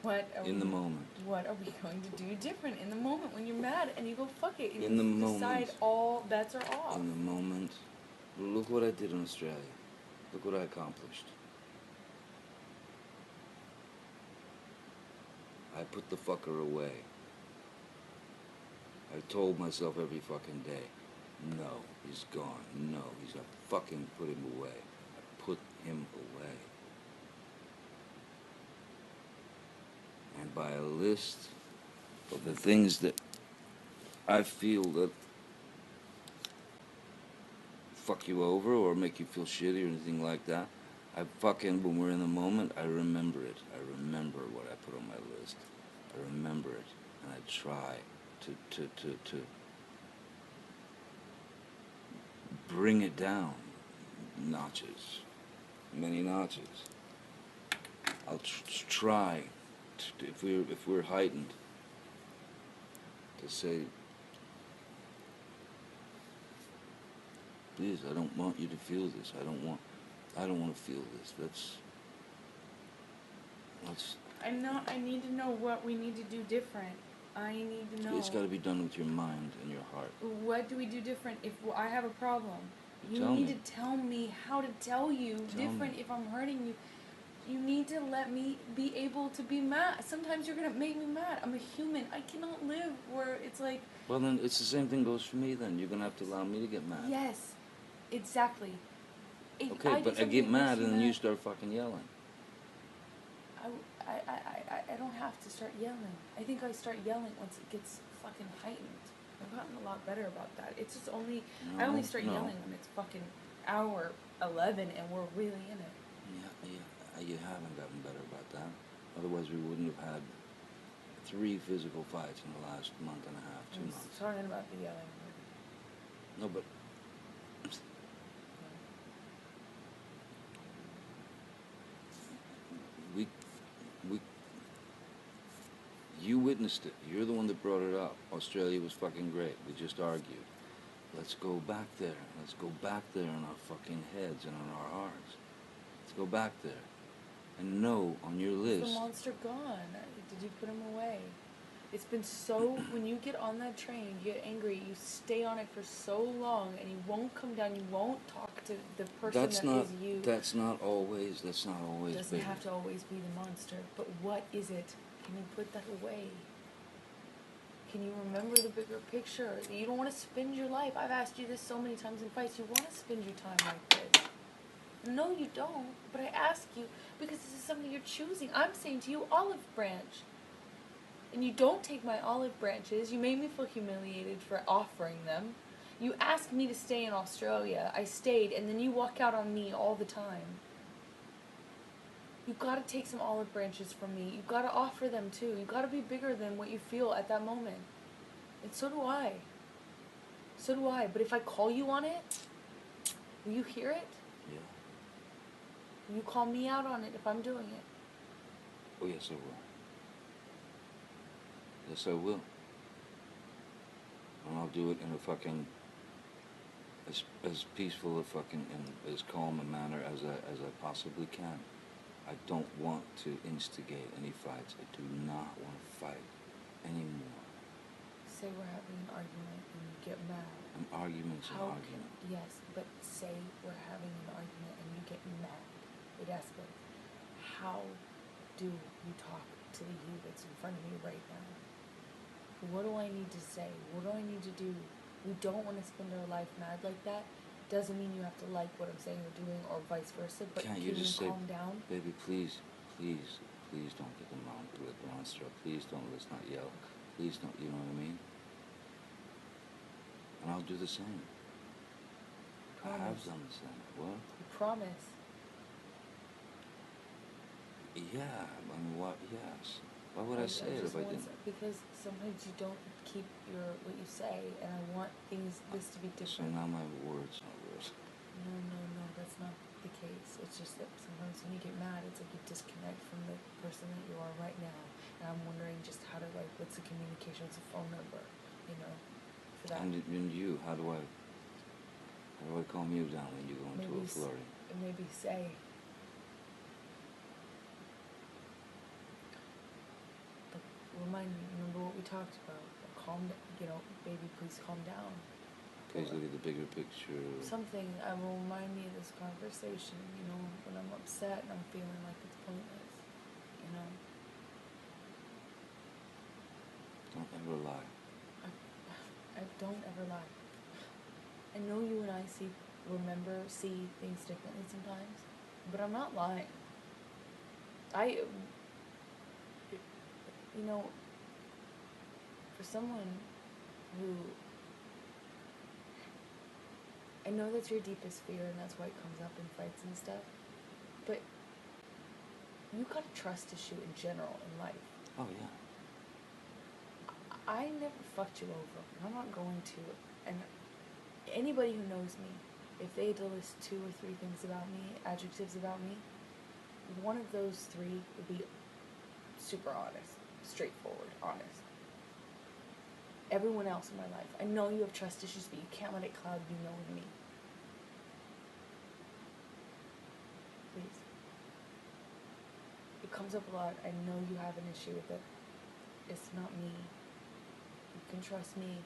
What are In the moment. What are we going to do different in the moment when you're mad and you go fuck it and In the you moment. decide all bets are off? In the moment. Look what I did in Australia. Look what I accomplished. I put the fucker away. I told myself every fucking day, no, he's gone. No, he's not. Fucking put him away. I put him away. And by a list of the things that I feel that fuck you over or make you feel shitty or anything like that, I fucking, when we're in the moment, I remember it. I remember what I put on my list. I remember it. And I try to bring it down notches, many notches. I'll try, if we're heightened, to say, please, I don't want you to feel this. I don't want to feel this. Let's. I need to know what we need to do different. I need to know. It's got to be done with your mind and your heart. What do we do different if I have a problem? You Tell need me. to tell me how to tell you different if I'm hurting you. You need to let me be able to be mad. Sometimes you're going to make me mad. I'm a human. I cannot live where it's like... Well, then it's the same thing goes for me then. You're going to have to allow me to get mad. Yes, exactly. Okay, but I get mad and then you start fucking yelling. I don't have to start yelling. I think I start yelling once it gets fucking heightened. I've gotten a lot better about that. It's just only... I only start yelling when it's fucking hour 11 and we're really in it. Yeah, you haven't gotten better about that. Otherwise we wouldn't have had 3 physical fights in the last month and a half, 2 months. I'm talking about the yelling. No, but... You witnessed it. You're the one that brought it up. Australia was fucking great. We just argued. Let's go back there. Let's go back there in our fucking heads and in our hearts. Let's go back there. And know on your list... Is the monster gone? Did you put him away? It's been so... When you get on that train, you get angry, you stay on it for so long, and you won't come down, you won't talk to the person is you. That's not always, It doesn't have to always be the monster. But what is it? Can you put that away? Can you remember the bigger picture? You don't want to spend your life. I've asked you this so many times in fights. You want to spend your time like this. No, you don't. But I ask you because this is something you're choosing. I'm saying to you, olive branch. And you don't take my olive branches. You made me feel humiliated for offering them. You asked me to stay in Australia. I stayed, and then you walk out on me all the time. You've got to take some olive branches from me. You've got to offer them too. You've got to be bigger than what you feel at that moment. And so do I. So do I. But if I call you on it, will you hear it? Yeah. Will you call me out on it if I'm doing it? Oh, yes, I will. Yes, I will. And I'll do it in a fucking... as peaceful a fucking and as calm a manner as I possibly can. I don't want to instigate any fights. I do not want to fight anymore. Say we're having an argument and you get mad. An argument's an argument. Yes, but say we're having an argument and you get mad. It escalates. How do you talk to the you that's in front of me right now? What do I need to say? What do I need to do? We don't want to spend our life mad like that. Doesn't mean you have to like what I'm saying or doing or vice versa, but Can't can you just say, calm down? baby, please don't get the monster. Please don't, let's not yell. Please don't, you know what I mean? And I'll do the same. Promise. I have done the same. What? You promise. Yeah, I mean, what? Yes. Why would I say it if I didn't? Because sometimes you don't keep what you say, and I want this to be So different. now my words are words. No, that's not the case. It's just that sometimes when you get mad, it's like you disconnect from the person person that you are right now, and I'm wondering just how to, like, what's the communication, what's the phone number, you know, for that. And you, how do I calm you down when you go into a flurry? Maybe say, like, remind me, remember what we talked about, baby, please calm down. Please look at the bigger picture. Something that will remind me of this conversation, you know, when I'm upset and I'm feeling like it's pointless, you know. Don't ever lie. I don't ever lie. I know you and I see things differently sometimes, but I'm not lying. You know, for someone who, I know that's your deepest fear and that's why it comes up in fights and stuff, but you got a trust issue in general in life. Oh, yeah. I never fucked you over, and I'm not going to. And anybody who knows me, if they had to list 2 or 3 things about me, adjectives about me, one of those 3 would be super honest, straightforward, honest. Everyone else in my life, I know you have trust issues, but you can't let it cloud you knowing me. Please. It comes up a lot. I know you have an issue with it. It's not me. You can trust me.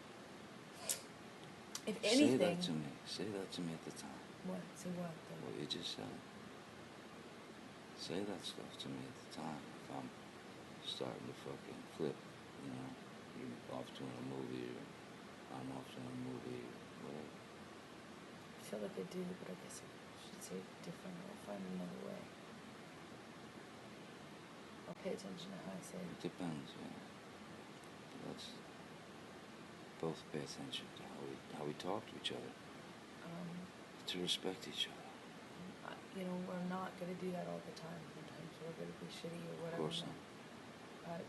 If anything... Say that to me. Say that to me at the time. What? Say what? What you just said. Say that stuff to me at the time. If I'm starting to fucking flip, you know, you're off doing a movie, or I'm off doing a movie, or whatever. I feel like I do, but I guess I should say it differently. I'll find another way. I'll pay attention to how I say it. It depends, yeah. Let's both pay attention to how we talk to each other. To respect each other. You know, we're not going to do that all the time. Sometimes we're going to be shitty or whatever. Of course not. But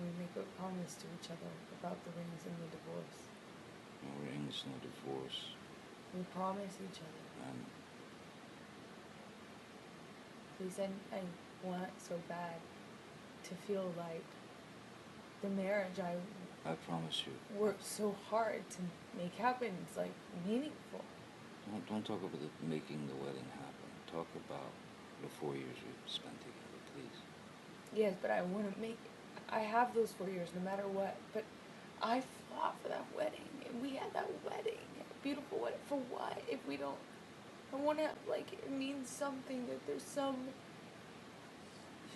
we make a promise to each other about the rings and the divorce. No rings, no divorce. We promise each other. Please, I want so bad to feel like the marriage I promise you. worked so hard to make happen is, like, meaningful. Don't talk about making the wedding happen. Talk about the 4 years we've spent together, please. Yes, but I want to I have those 4 years no matter what, but I fought for that wedding, and we had that wedding, a beautiful wedding, for what? If we don't, I want to, like, it means something, that there's some...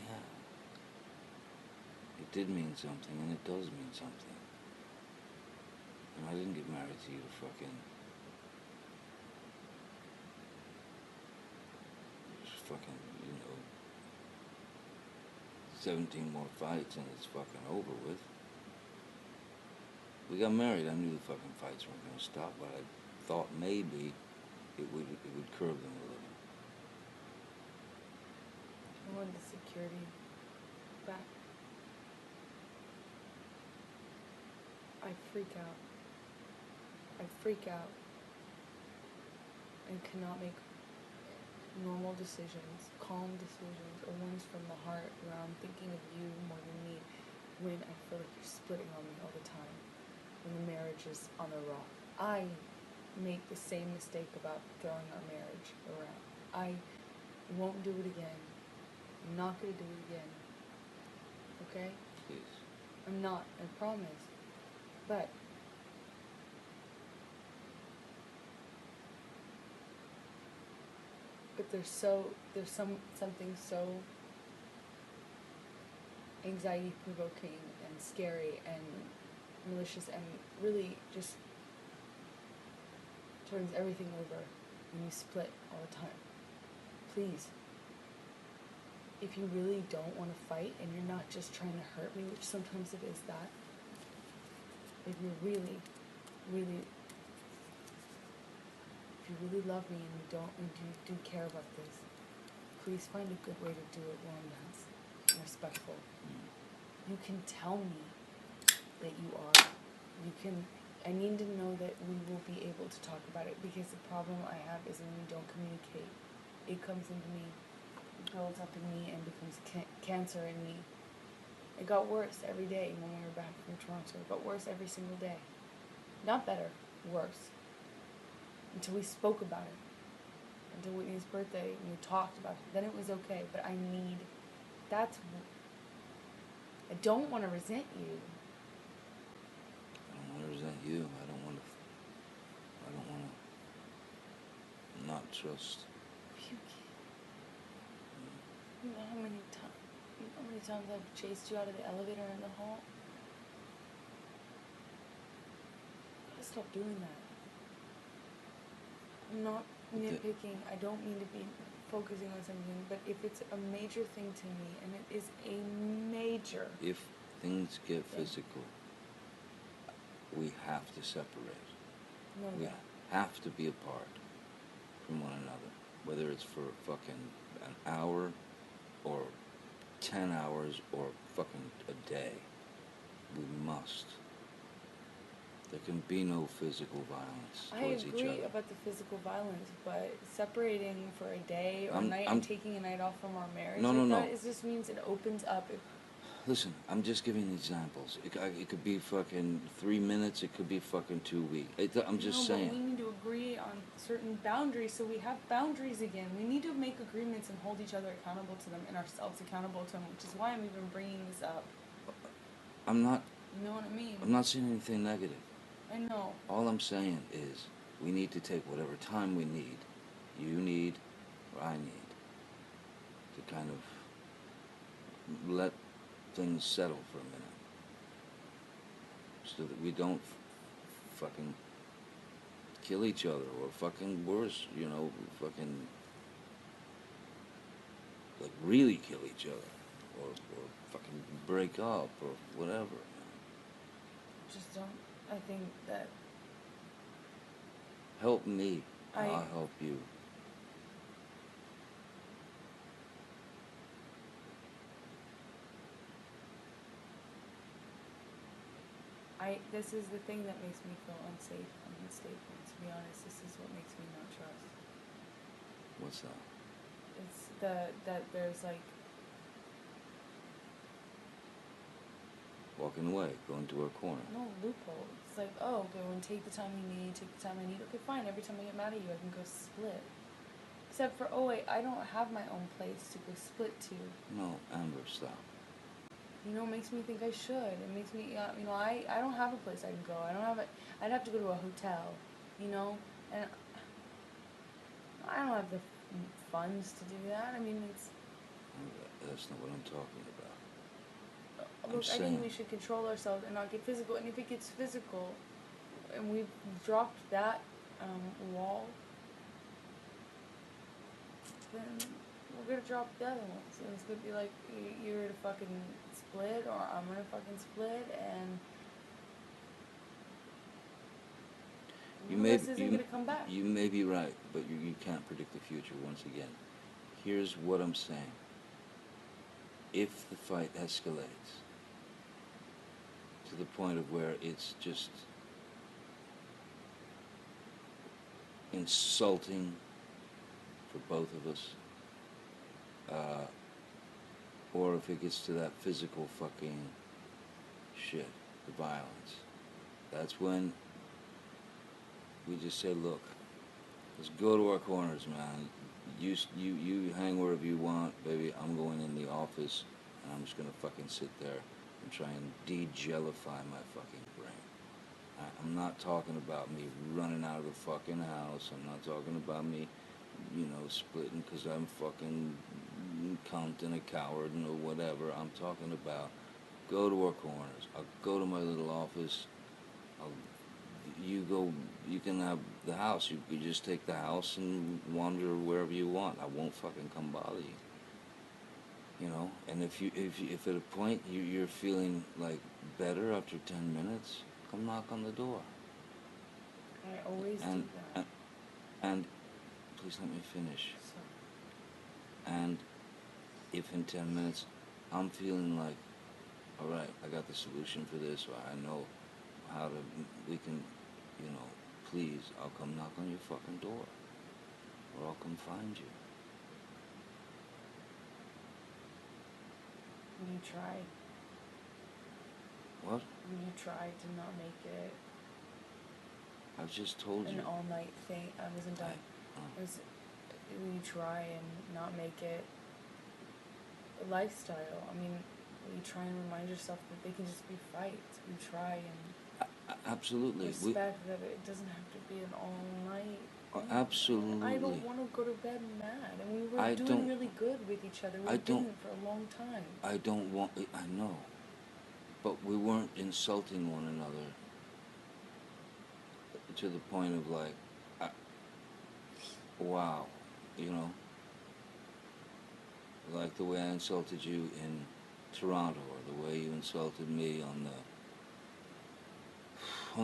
Yeah. It did mean something, and it does mean something. And I didn't get married to you to fucking... fucking, 17 more fights and it's fucking over with. We got married, I knew the fucking fights weren't gonna stop, but I thought maybe it would curb them a little. I wanted the security back. I freak out and cannot make normal decisions, calm decisions, or ones from the heart where I'm thinking of you more than me, when I feel like you're splitting on me all the time, when the marriage is on the rock. I make the same mistake about throwing our marriage around. I won't do it again. I'm not going to do it again. Okay? Please. I'm not, I promise. But there's something so anxiety provoking and scary and malicious and really just turns everything over when you split all the time. Please, if you really don't want to fight and you're not just trying to hurt me, which sometimes it is that, if you really, really, if you really love me and you do care about this, please find a good way to do it one that's respectful. You can tell me that you are. I need to know that we will be able to talk about it, because the problem I have is when we don't communicate. It comes into me builds up in me and becomes cancer in me. It got worse every day when we were back from Toronto. It got worse every single day. Not better, worse. Until we spoke about it. Until Whitney's birthday and we talked about it. Then it was okay, but I don't want to resent you. I don't want to resent you. I don't want to not trust. You know how many times I've chased you out of the elevator in the hall? I gotta stop doing that. I'm not nitpicking. I don't mean to be focusing on something, but if it's a major thing to me, and it is a major... If things get physical, we have to separate. No, we have to be apart from one another. Whether it's for fucking an hour, or 10 hours, or fucking a day. We must. There can be no physical violence towards each other. I agree about the physical violence, but separating for a day or night and taking a night off from our marriage it just means it opens up. Listen, I'm just giving examples. It could be fucking 3 minutes. It could be fucking 2 weeks. I'm just saying. But we need to agree on certain boundaries, so we have boundaries again. We need to make agreements and hold each other accountable to them and ourselves accountable to them, which is why I'm even bringing this up. I'm not... You know what I mean? I'm not saying anything negative. I know. All I'm saying is we need to take whatever time we need, you need, or I need, to kind of let things settle for a minute, so that we don't fucking kill each other, or fucking worse, fucking like really kill each other, or fucking break up, or whatever. Just don't. I think that... Help me, and I'll help you. This is the thing that makes me feel unsafe and unstable. To be honest, this is what makes me not trust. What's that? It's that there's like... Walking away, going to a corner. No loophole. It's like, oh, okay, well, take the time you need, take the time I need. Okay, fine, every time I get mad at you, I can go split. Except for, oh wait, I don't have my own place to go split to. No, Amber, stop. It makes me think I should. It makes me, I don't have a place I can go. I'd have to go to a hotel, and I don't have the funds to do that. I mean, it's... That's not what I'm talking about. Look, I think we should control ourselves and not get physical. And if it gets physical, and we've dropped that wall, then we're gonna drop the other ones. And it's gonna be like, you're gonna fucking split, or I'm gonna fucking split, and this isn't gonna come back. You may be right, but you can't predict the future once again. Here's what I'm saying. If the fight escalates to the point of where it's just insulting for both of us, or if it gets to that physical fucking shit, the violence, that's when we just say, look, let's go to our corners, man. You hang wherever you want, baby. I'm going in the office, and I'm just gonna fucking sit there and try and de-jellify my fucking brain. I'm not talking about me running out of the fucking house. I'm not talking about me, splitting because I'm fucking cunt and a coward and whatever. I'm talking about go to our corners. I'll go to my little office. You can have the house. You just take the house and wander wherever you want. I won't fucking come bother you. And if at a point you're feeling like better after 10 minutes, come knock on the door. I always do that. And please let me finish. Sorry. And if in 10 minutes I'm feeling like, all right, I got the solution for this, or I know how we can, please, I'll come knock on your fucking door, or I'll come find you. you try? What? Will you try to not make it I've just told you. an all-night thing? I wasn't done. Will you try and not make it a lifestyle? I mean, will you try and remind yourself that they can just be fights? Will you try and Absolutely. respect that it doesn't have to be an all-night thing? Absolutely. I don't want to go to bed mad. And we were I doing don't- really good with each other. We didn't for a long time. I don't want. I know, but we weren't insulting one another to the point of like, wow, you know, like the way I insulted you in Toronto, or the way you insulted me on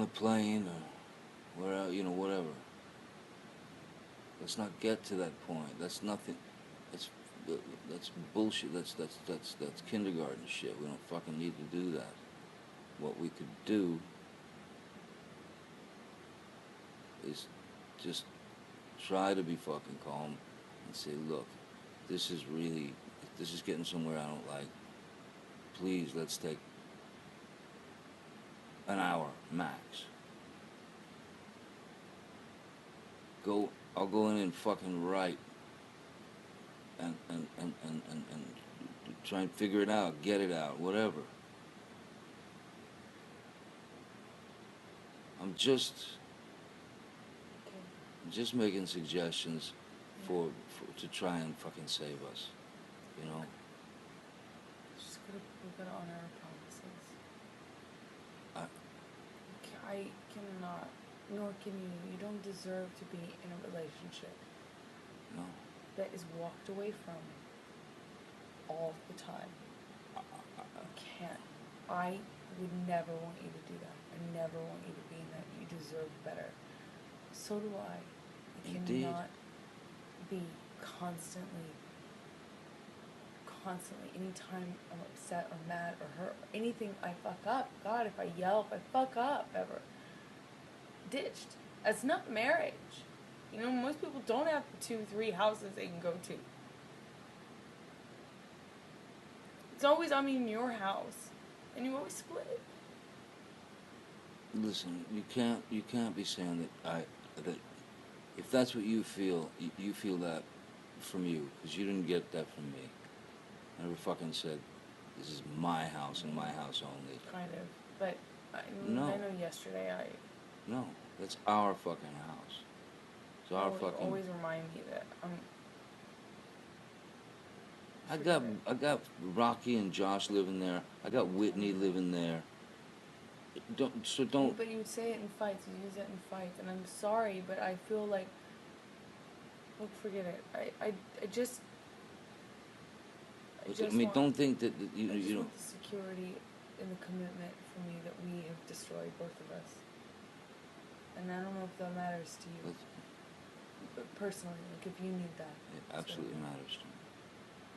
the plane, or where, you know, whatever. Let's not get to that point. That's nothing. That's bullshit. That's kindergarten shit. We don't fucking need to do that. What we could do is just try to be fucking calm and say, look, this is getting somewhere I don't like. Please, let's take an hour max. I'll go in and fucking write and try and figure it out, get it out, whatever. I'm just making suggestions to try and fucking save us, you know? We gotta honor our promises. I cannot, nor can you. You don't deserve to be in a relationship No. that is walked away from all the time. You can't. I would never want you to do that. I never want you to be in that. You deserve better. So do I. I Indeed. cannot be constantly, anytime I'm upset or mad or hurt or anything, I fuck up. God, if I yell, if I fuck up ever, ditched. That's not marriage. You know, most people don't have 2-3 houses they can go to. It's always, I'm in your house, and you always split. Listen, you can't be saying that if that's what you feel, you feel that from you, because you didn't get that from me. I never fucking said, this is my house and my house only. Kind of, but No. I know yesterday No, that's our fucking house. It's our fucking... always remind me that I got Rocky and Josh living there. I got Whitney living there. Don't. But you would say it in fights. You use it in fights, and I'm sorry, but I feel like, look, forget it. I just don't think that you know. Want the security and the commitment for me that we have destroyed, both of us. And I don't know if that matters to you. But personally, like, if you need that. It absolutely matters to me.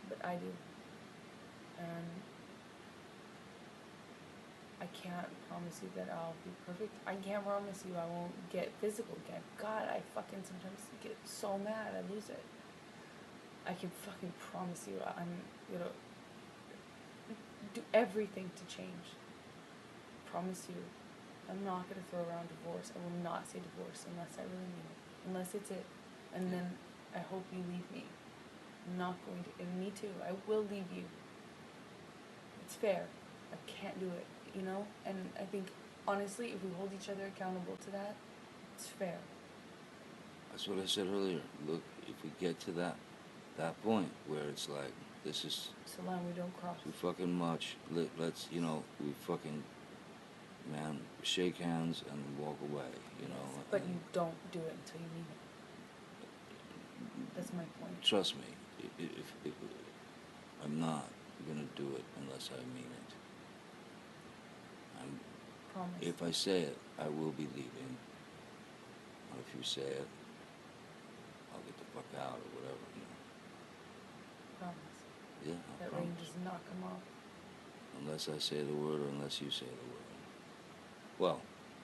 But I do. And I can't promise you that I'll be perfect. I can't promise you I won't get physical again. God, I fucking sometimes get so mad I lose it. I can fucking promise you I'm gonna do everything to change. Promise you. I'm not gonna throw around divorce. I will not say divorce unless I really mean it. Unless it's it. And then I hope you leave me. I'm not going to, and me too. I will leave you. It's fair. I can't do it, you know? And I think, honestly, if we hold each other accountable to that, it's fair. That's what I said earlier. Look, if we get to that point where it's like, this is... It's a line we don't cross. Too fucking much. Let's, you know, we fucking, man, shake hands and walk away, you know? But you don't do it until you mean it. That's my point. Trust me, if I'm not gonna do it unless I mean it. Promise. If I say it, I will be leaving. Or if you say it, I'll get the fuck out or whatever, you know. Promise. Yeah, That promise. ring does not come off. Unless I say the word or unless you say the word. Well,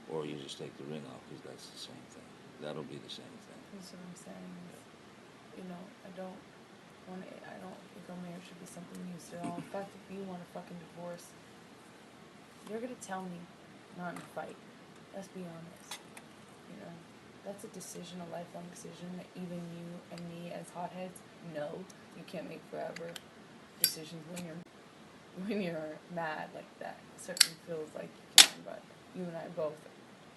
or you just take the ring off, because that's the same thing. That'll be the same thing. That's what I'm saying. You know, I don't think our marriage should be something you sit off fact if you want a fucking divorce, you're gonna tell me, not in a fight. Let's be honest. You know, that's a decision, a lifelong decision that even you and me as hotheads know you can't make forever decisions when you're mad like that. It certainly feels like you can, but you and I both,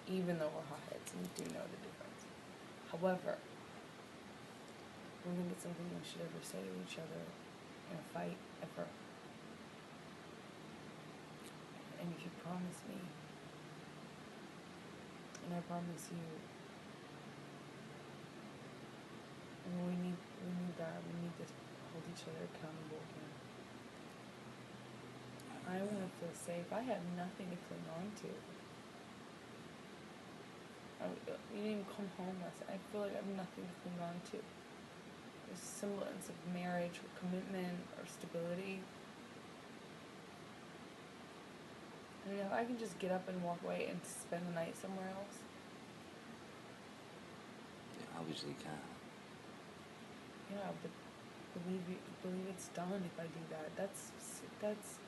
even though we're hotheads, we do know the difference. However, I don't think it's something we should ever say to each other in a fight, ever. And if you promise me, and I promise you, and we need that, we need to hold each other accountable again. I want to feel safe. I have nothing to cling on to. You didn't even come home last night. I feel like I have nothing to cling on to. There's a semblance of marriage or commitment or stability. And if I can just get up and walk away and spend the night somewhere else. Yeah, obviously you can. Yeah, but believe it's done if I do that. That's it's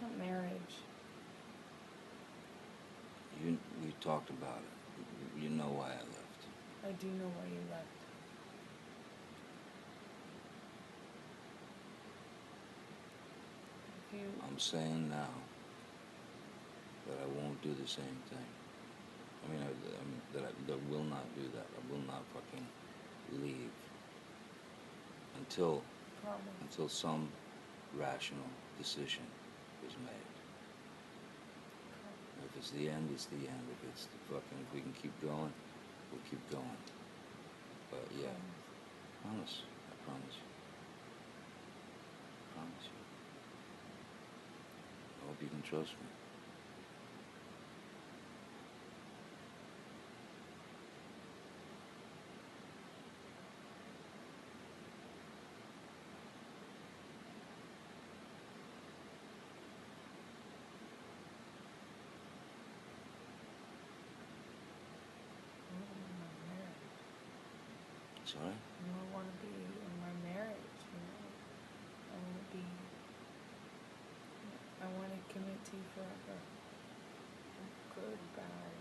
not marriage. We talked about it. You know why I left. I do know why you left. If you I'm saying now that I won't do the same thing. I mean, that will not do that. I will not fucking leave until some rational decision is made. If it's the end, it's the end. If it's the fucking, if we can keep going, we'll keep going. But yeah, promise. I promise you. Promise you. I hope you can trust me. Sorry? You don't want to be in my marriage, you know. I want to commit to you forever. Good, bad,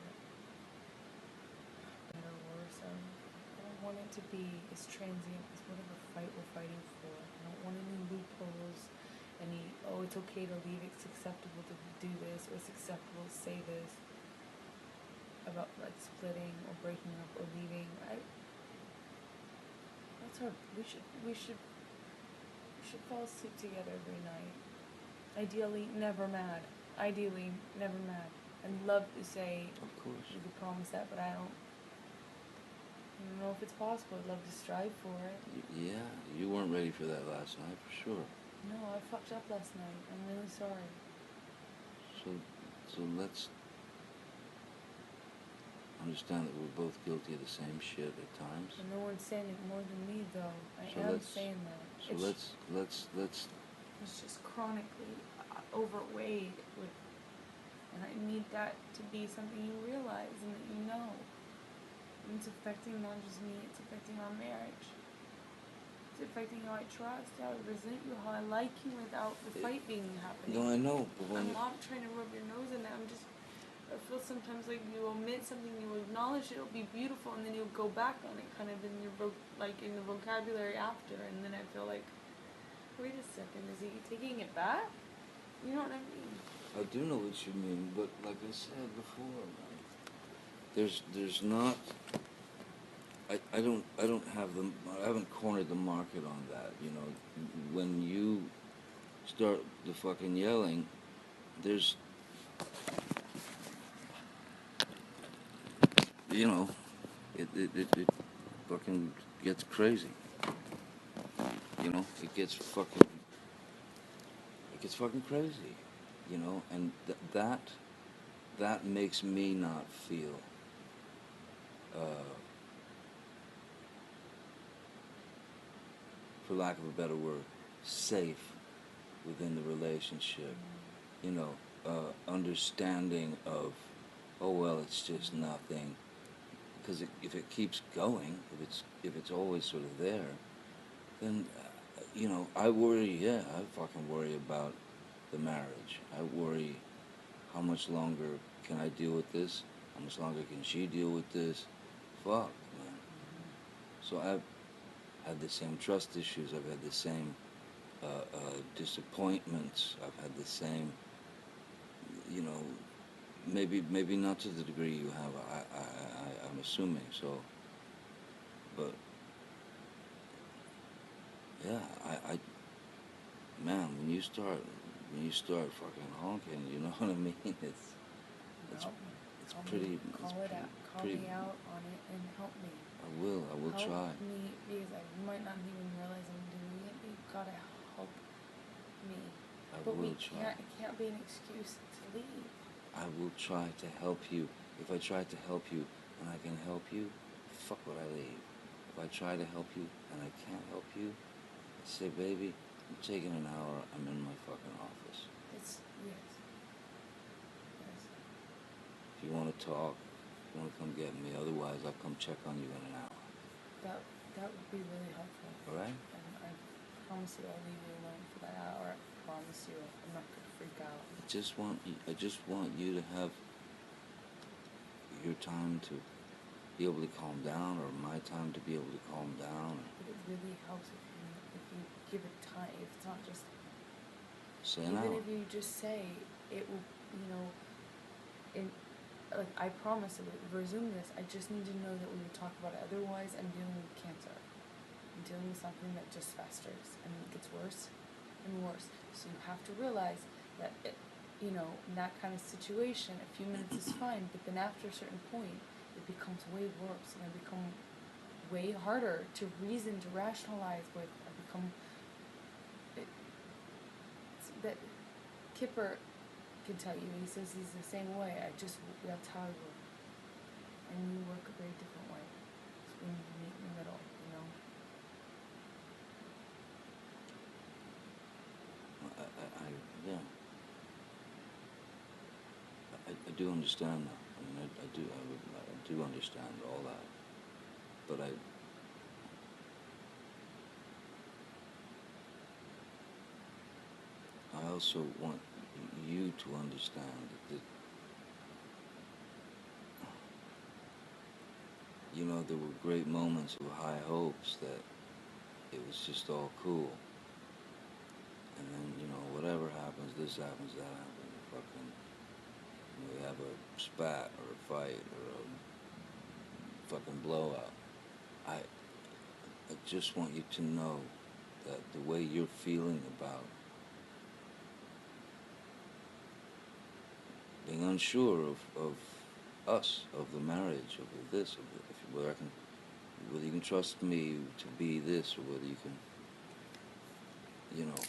better, worse. I don't want it to be as transient as whatever fight we're fighting for. I don't want any loopholes, it's okay to leave, it's acceptable to do this, or it's acceptable to say this about like splitting or breaking up or leaving. We should fall asleep together every night. Ideally, never mad. I'd love to say Of course. you could promise that, but I don't know if it's possible. I'd love to strive for it. Yeah, you weren't ready for that last night, for sure. No, I fucked up last night. I'm really sorry. So let's understand that we're both guilty of the same shit at times. And no one's saying it more than me, though. I So am let's- saying that. So let's It's just chronically overweighed with, and I need that to be something you realize and that you know. And it's affecting not just me, it's affecting our marriage. It's affecting how I trust, how I resent you, how I like you without the fight being happening. No, I know, but when I'm not trying to rub your nose in that. I feel sometimes like you omit something, you acknowledge it'll be beautiful, and then you'll go back on it, kind of in your in the vocabulary after, and then I feel like, wait a second, is he taking it back? You know what I mean? I do know what you mean, but like I said before, man, there's not. I haven't cornered the market on that. You know, when you start the fucking yelling, there's. You know, it fucking gets crazy. You know, it gets fucking crazy. You know, and that makes me not feel for lack of a better word, safe within the relationship. You know, understanding of, oh well, it's just nothing. Because if it keeps going, if it's always sort of there, then You know, I worry, yeah, I fucking worry about the marriage. I worry how much longer can I deal with this? How much longer can she deal with this? Fuck, man. So I've had the same trust issues. I've had the same disappointments. I've had the same, you know, maybe not to the degree you have. I'm assuming so. But yeah, man, when you start fucking honking, you know what I mean? It's Help me. it's Call pretty. me, It's call it out. Call pretty. me out on it and help me. I will Help try. me, because I might not even realize I'm doing it, but you've gotta help me. I But we will try. can't, it can't be an excuse to leave. I will try to help you. If I try to help you and I can help you, fuck would I leave? If I try to help you and I can't help you, I say, baby, I'm taking an hour. I'm in my fucking office. It's, yes. Yes. If you want to talk, you want to come get me. Otherwise, I'll come check on you in an hour. That would be really helpful. All right? And I promise you I'll leave you alone for that hour. I promise you I'm not gonna freak out. I just want you to have your time to be able to calm down, or my time to be able to calm down. But it really helps if you give it time. If it's not just Say an even hour. if you just say it will, you know, in like I promise to resume this. I just need to know that we would talk about it. Otherwise, I'm dealing with cancer. I'm dealing with something that just festers and gets worse and worse. So you have to realize that you know, in that kind of situation, a few minutes is fine, but then after a certain point, it becomes way worse, and I become way harder to reason, to rationalize with. I become that Kipper can tell you. He says he's the same way. That's how I work, and you work a very different way. So we need to meet in the middle, you know. Yeah. I do understand that. I mean, I do understand all that. But I also want you to understand that, you know, there were great moments of high hopes that it was just all cool. And then, you know, whatever happens, this happens, that happens, fucking, we have a spat or a fight or a fucking blowout. I just want you to know that the way you're feeling about being unsure of us, of the marriage, of this, whether you can trust me to be this, or whether you can, you know,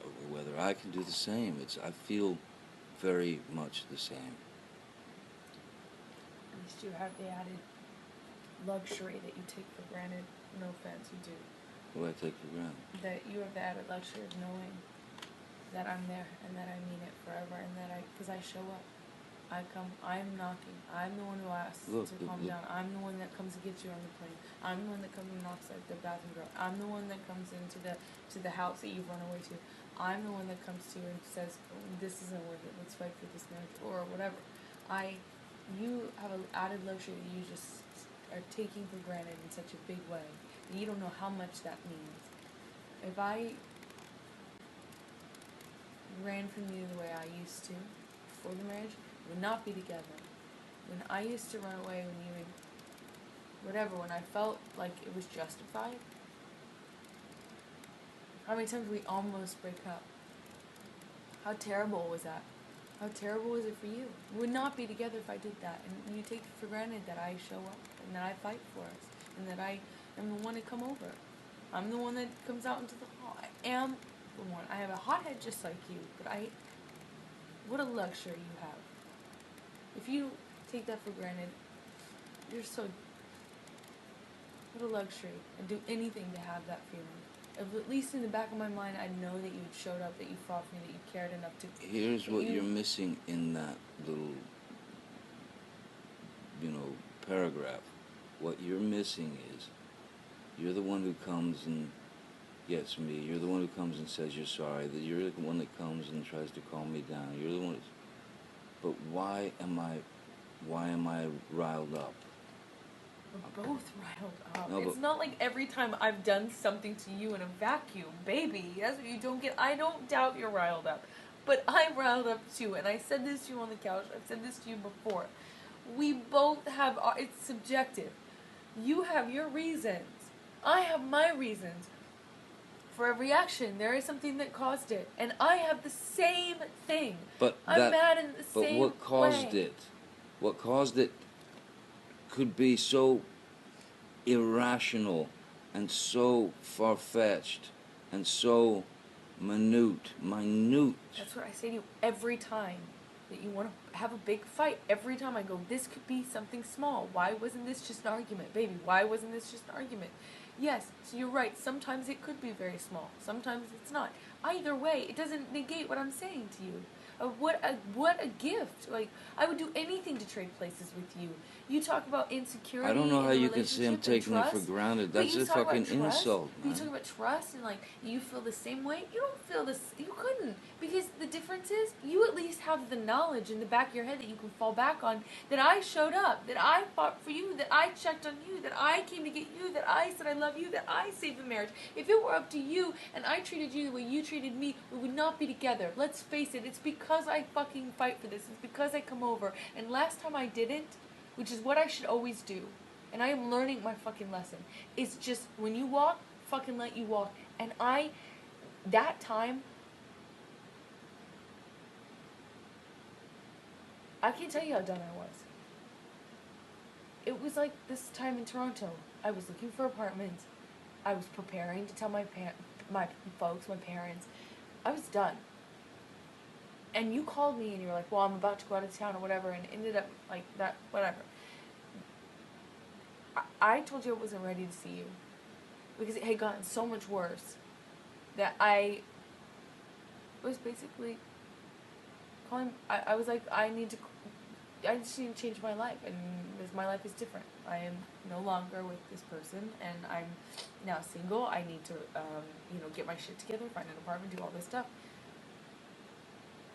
or whether I can do the same. I feel very much the same. At least you have the added luxury that you take for granted. No offense, you do. What do I take for granted? That you have the added luxury of knowing that I'm there and that I mean it forever, and that because I show up. I'm knocking. I'm the one who asks to calm down. I'm the one that comes to get you on the plane. I'm the one that comes and knocks at the bathroom door. I'm the one that comes into the house that you've run away to. I'm the one that comes to you and says, oh, this isn't worth it. Let's fight for this marriage or whatever. You have an added luxury that you just are taking for granted in such a big way. And you don't know how much that means. If I ran from you the way I used to before the marriage, would not be together. When I used to run away when you would, whatever, when I felt like it was justified, how many times we almost break up? How terrible was that? How terrible was it for you? We would not be together if I did that. And you take for granted that I show up and that I fight for us and that I am the one to come over. I'm the one that comes out into the hall. I am the one. I have a hothead just like you, but what a luxury you have. If you take that for granted, you're so, what a luxury, and do anything to have that feeling. If at least in the back of my mind, I know that you showed up, that you fought for me, that you cared enough to. Here's what you're missing in that little, you know, paragraph. What you're missing is, you're the one who comes and gets me. You're the one who comes and says you're sorry. That you're the one that comes and tries to calm me down. You're the one. But why am I riled up? We're both riled up. No, It's not like every time I've done something to you in a vacuum, baby. That's what you don't get. I don't doubt you're riled up. But I'm riled up too, and I said this to you on the couch. I've said this to you before. We both have it's subjective. You have your reasons. I have my reasons. For every action, there is something that caused it. And I have the same thing. But I'm mad in the same way. But what caused it? What caused it could be so irrational and so far-fetched and so minute. That's what I say to you every time that you want to have a big fight. Every time I go, this could be something small. Why wasn't this just an argument? Baby, why wasn't this just an argument? Yes, so you're right. Sometimes it could be very small. Sometimes it's not. Either way, it doesn't negate what I'm saying to you. What a gift. Like, I would do anything to trade places with you. You talk about insecurity. I don't know how in you can say I'm taking it for granted. That's a fucking insult, man. You talk about trust and, like, you feel the same way. You don't feel this. You couldn't. Because the difference is, you at least have the knowledge in the back of your head that you can fall back on, that I showed up, that I fought for you, that I checked on you, that I came to get you, that I said I love you, that I saved the marriage. If it were up to you and I treated you the way you treated me, we would not be together. Let's face it. It's because I fucking fight for this. It's because I come over. And last time I didn't, which is what I should always do, and I am learning my fucking lesson, it's just, when you walk, fucking let you walk. And that time, I can't tell you how done I was. It was like this time in Toronto. I was looking for apartments. I was preparing to tell my folks, my parents. I was done. And you called me and you were like, well, I'm about to go out of town or whatever, and ended up like that, whatever. I told you I wasn't ready to see you because it had gotten so much worse that I was basically calling. I was like, I just need to change my life, and my life is different. I am no longer with this person, and I'm now single. I need to, get my shit together, find an apartment, do all this stuff.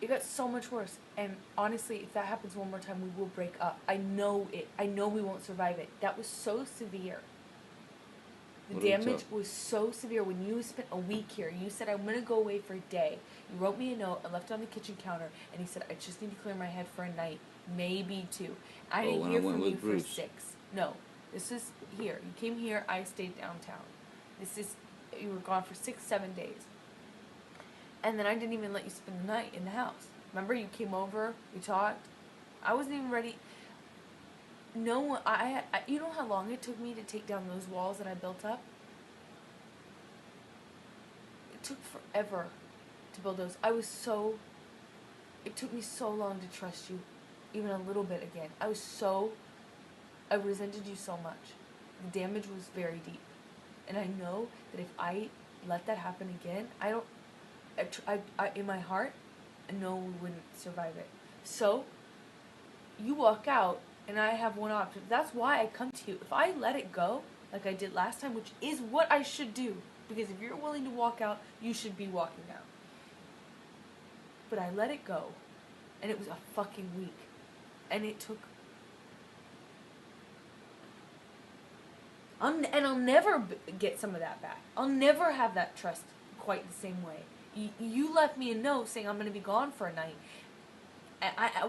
It got so much worse, and honestly, if that happens one more time, we will break up. I know it. I know we won't survive it. That was so severe. The damage was so severe. When you spent a week here, you said, I'm going to go away for a day. You wrote me a note and left it on the kitchen counter, and he said, I just need to clear my head for a night, maybe 2. I didn't hear from you for 6. No, this is here. You came here, I stayed downtown. You were gone for 6, 7 days. And then I didn't even let you spend the night in the house. Remember, you came over, we talked. I wasn't even ready. No, you know how long it took me to take down those walls that I built up? It took forever to build those. It took me so long to trust you, even a little bit again. I resented you so much. The damage was very deep. And I know that if I let that happen again, in my heart, I know we wouldn't survive it. So, you walk out, and I have one option. That's why I come to you. If I let it go, like I did last time, which is what I should do, because if you're willing to walk out, you should be walking out. But I let it go, and it was a fucking week. And it took... and I'll never get some of that back. I'll never have that trust quite the same way. You left me a note saying I'm going to be gone for a night.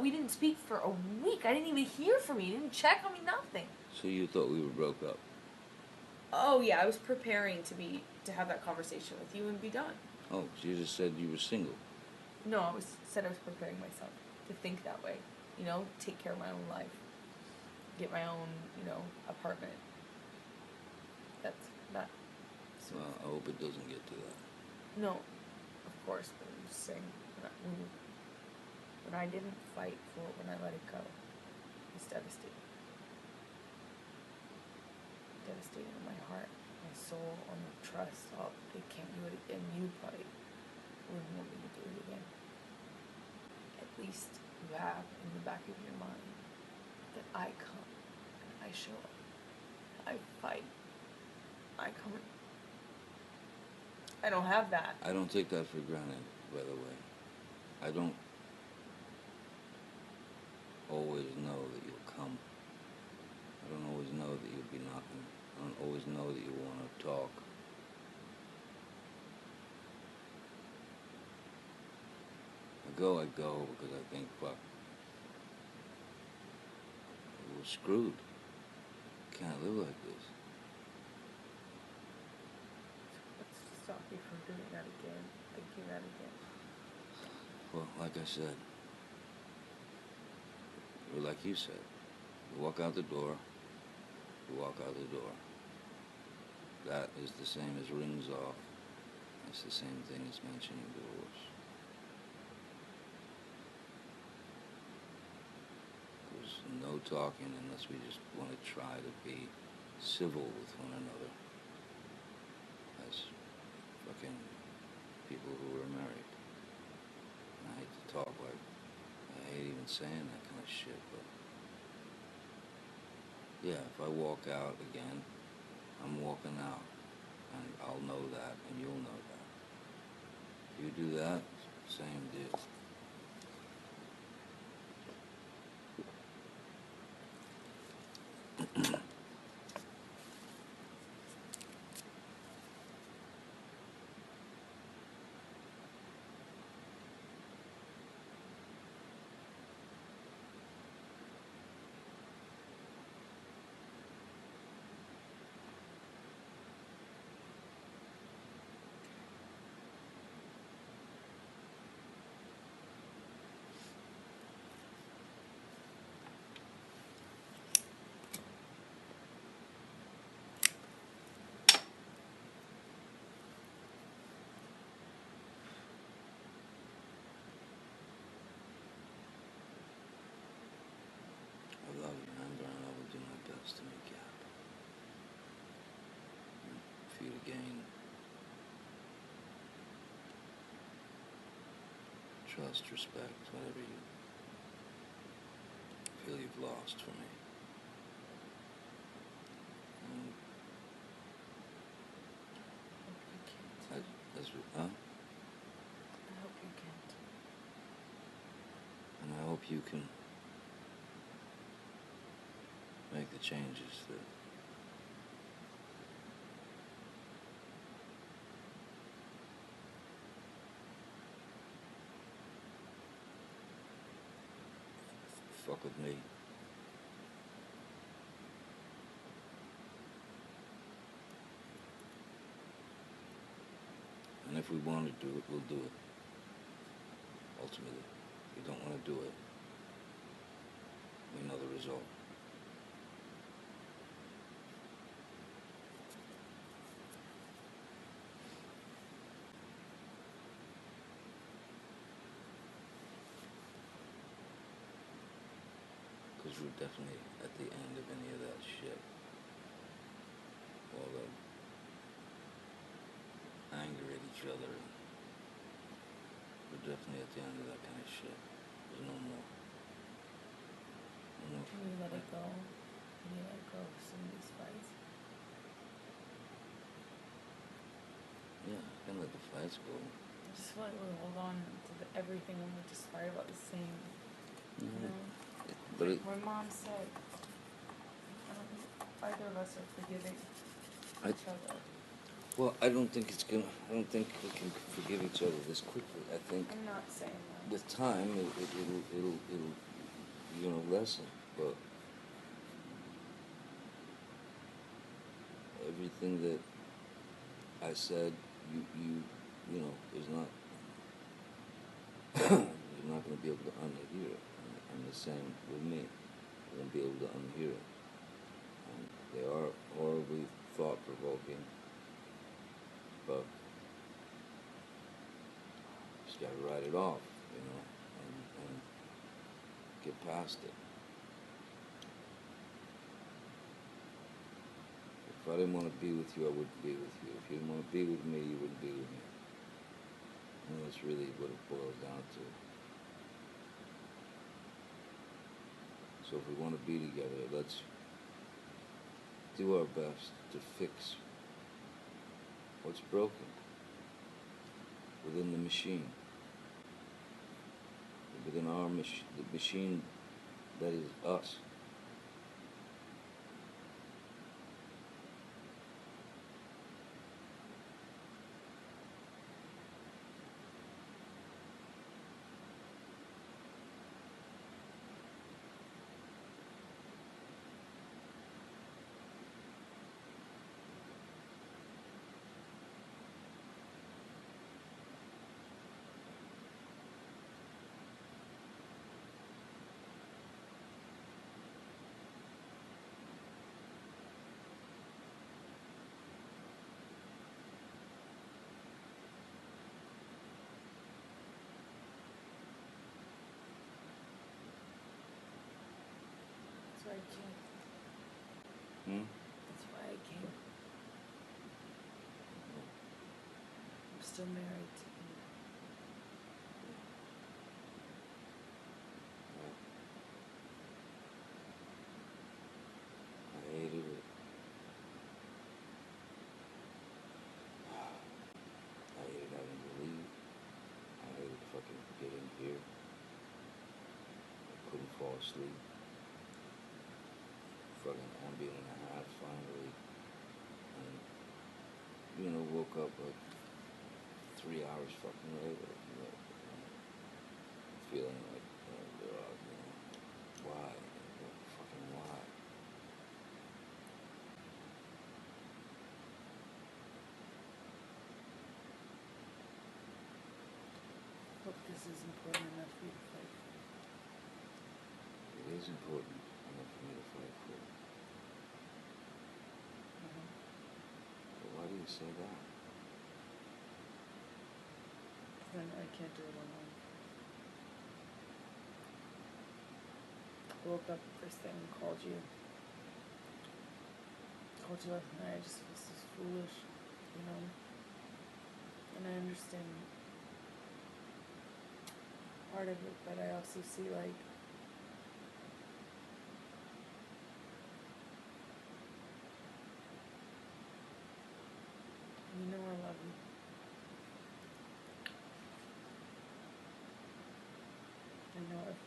We didn't speak for a week. I didn't even hear from you. You didn't check on me, nothing. So you thought we were broke up? Oh, yeah, I was preparing to have that conversation with you and be done. Oh, so you just said you were single. No, I said I was preparing myself to think that way. Take care of my own life. Get my own, apartment. That's that. Well, I hope it doesn't get to that. No, of course, but I'm just saying, when I didn't fight for it, when I let it go, it was devastating. Devastating in my heart, my soul, on the trust. They can't do it again. You probably wouldn't want me to do it again. At least you have in the back of your mind that I come and I show up. I fight. I come. I don't have that. I don't take that for granted, by the way. I don't always know that you'll come. I don't always know that you'll be knocking. I don't always know that you want to talk. I go because I think, fuck, we're screwed. Can't live like this. Let's stop you from doing that again. Thinking that again. Well, like I said, or like you said, you walk out the door, you walk out the door. That is the same as rings off. It's the same thing as mentioning divorce. There's no talking unless we just want to try to be civil with one another as fucking people who are married. And I hate to talk like, I hate even saying that kind of shit, but yeah, if I walk out again, I'm walking out, and I'll know that, and you'll know that. If you do that, same deal. I love you, Amber, and I will do my best to make you happy. And for you to gain trust, respect, whatever you feel you've lost for me. And I hope you can't. huh? I hope you can't. And I hope you can make the changes that fuck with me. And if we want to do it, we'll do it. Ultimately, if we don't want to do it, we know the result. Because we're definitely at the end of any of that shit. All the anger at each other. We're definitely at the end of that kind of shit. There's no more. No more. Can you let it go? Can you let go of some of these fights? Yeah, I can let the fights go. I just feel like we hold on to everything and we just fight about the same, you know? But it, My mom said, I don't think either of us are forgiving each other. well, I don't think we can forgive each other this quickly. I think I'm not saying that. with time, it'll lessen. But everything that I said, you know, is not, you're not going to be able to unhear it. And the same with me. You won't be able to unhear it. They are horribly thought-provoking, but you just got to write it off, you know, and get past it. If I didn't want to be with you, I wouldn't be with you. If you didn't want to be with me, you wouldn't be with me. And that's really what it boils down to. So if we want to be together, let's do our best to fix what's broken. within the machine. Within our the machine that is us. That's why I came. Hmm? That's why I came. I'm still married to you. I hated it. I hated having to leave. I hated fucking getting here. I couldn't fall asleep. Fucking 1.5 finally. And, woke up like 3 hours fucking later. Feeling like, why? Fucking why? Hope this is important enough for you to fight for. It is important enough for me to fight for. But why do you say that? Because I know I can't do it alone. I woke up first thing and called you. Called you last night. I just was so foolish, And I understand part of it, but I also see like I love you. I know I've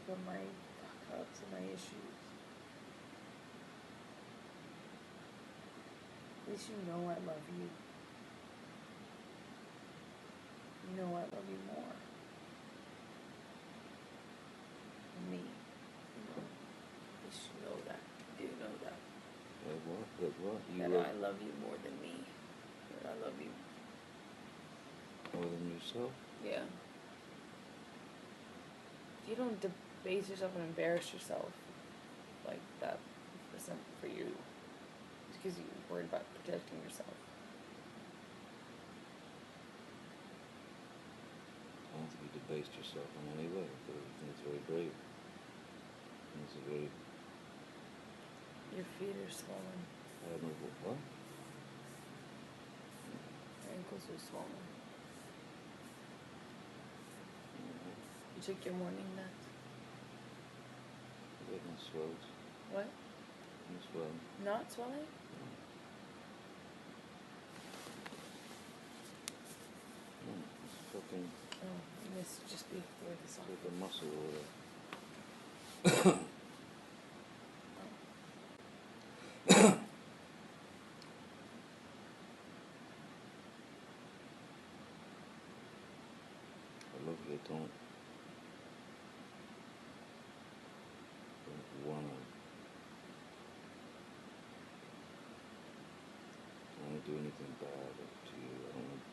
got my fuck-ups and my issues. At least you know I love you. You know I love you more. Than me. At least you know that. You do know that. Like what? Like what? I love you more than me. That I love you. More than yourself? Yeah. You don't debase yourself and embarrass yourself like that for you. It's because you're worried about protecting yourself. I don't think you debased yourself in any way, but I think it's very brave. I think it's a very Your feet are swollen. admirable. What? Your ankles are swollen. Mm-hmm. You took your morning meds? I got no swells. What? No swelling. Not swelling? No, it's fucking Oh, you must just be where the soft. like a muscle over there. I love you. Don't wanna do anything bad to you. I don't want to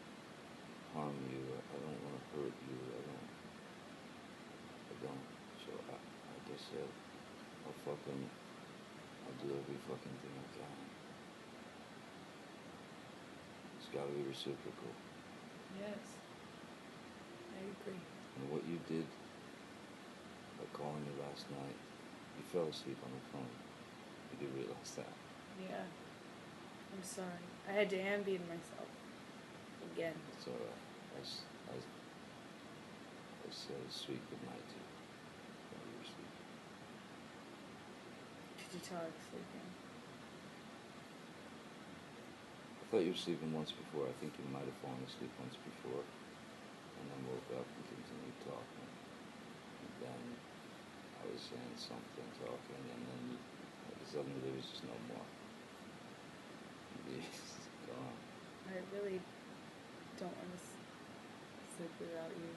harm you. I don't want to hurt you. I don't. So like I said, I'll do every fucking thing I can. It's gotta be reciprocal. Yes. I agree. And what you did by calling me last night, you fell asleep on the phone. You do realize that. Yeah. I'm sorry. I had to ambient myself. Again. It's alright. I said a sweet goodnight to you while you were sleeping. Did you tell her to sleep in? I thought you were sleeping once before. I think you might have fallen asleep once before. saying something, talking, and then suddenly there was just no more. It's gone. I really don't want to sleep without you.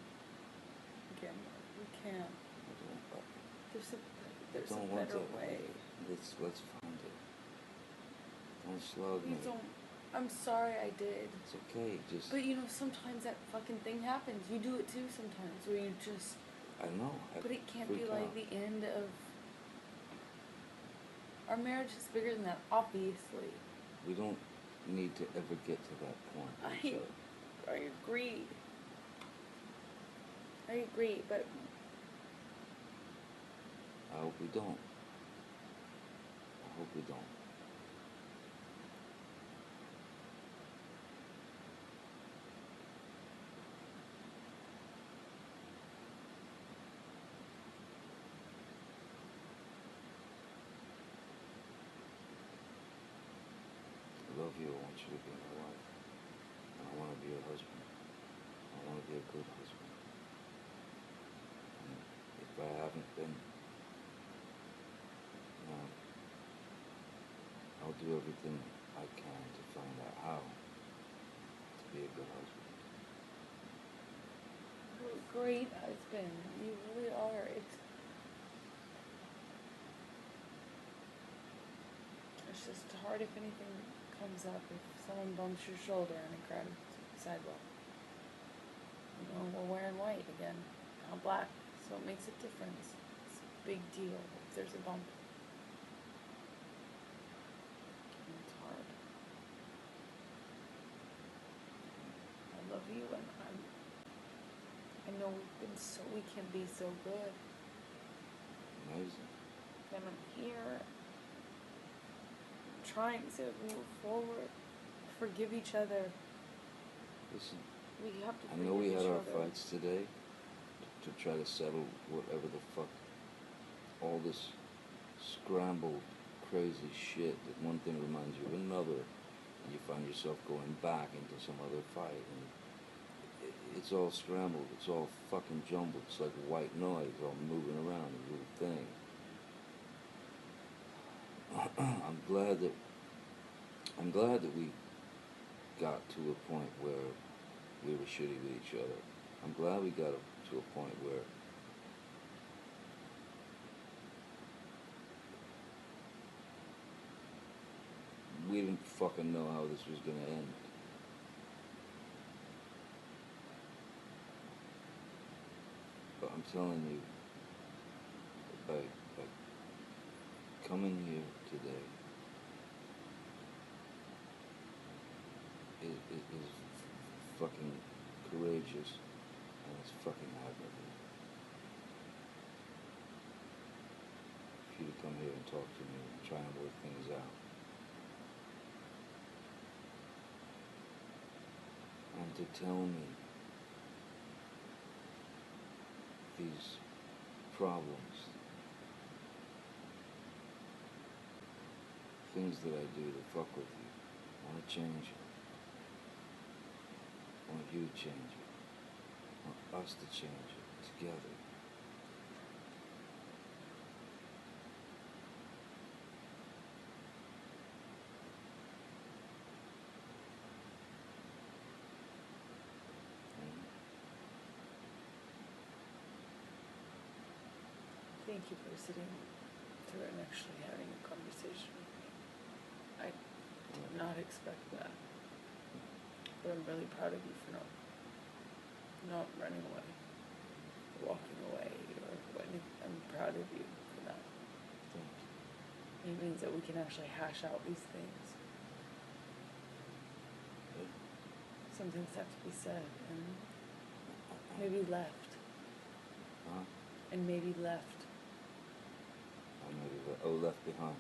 Again, we can't. There's a Don't want better to. way. Let's find it. Don't slug me. Please don't. I'm sorry I did. It's okay. Just. But sometimes that fucking thing happens. You do it too sometimes, where you just. I know. But it can't be like the end of. Our marriage is bigger than that, obviously. We don't need to ever get to that point. with each other. I agree. I agree, but I hope we don't. I hope we don't. I love you. I want you to be my wife. And I want to be your husband. I want to be a good husband. And if I haven't been, I'll do everything I can to find out how to be a good husband. you're a great husband. You really are. It's just hard if anything comes up, if someone bumps your shoulder on a crowded sidewalk. We're wearing white again, not black, so it makes a difference. It's a big deal if there's a bump. And it's hard. I love you, and I know we can be so good, Amazing. and I'm here trying to move forward, forgive each other. Listen, We have to I forgive know we had each our other. fights today to try to settle whatever the fuck, all this scrambled, crazy shit that one thing reminds you of another, and you find yourself going back into some other fight, and it's all scrambled, it's all fucking jumbled, it's like white noise all moving around, a little thing. I'm glad that we got to a point where we were shitty with each other. I'm glad we got to a point where we didn't fucking know how this was gonna end. But I'm telling you, by coming here today, it is fucking courageous, and it's fucking admirable. For you to come here and talk to me and try and work things out. And to tell me these problems, things that I do to fuck with you, I want to change it. I want you to change it. I want us to change it together. Thank you for sitting through and actually having a conversation with me. I did not expect that. But I'm really proud of you for not running away, walking away, or anything. I'm proud of you for that. Thank you. It means that we can actually hash out these things. Yeah. Some things have to be said, and maybe left, Huh? and maybe left. Left behind.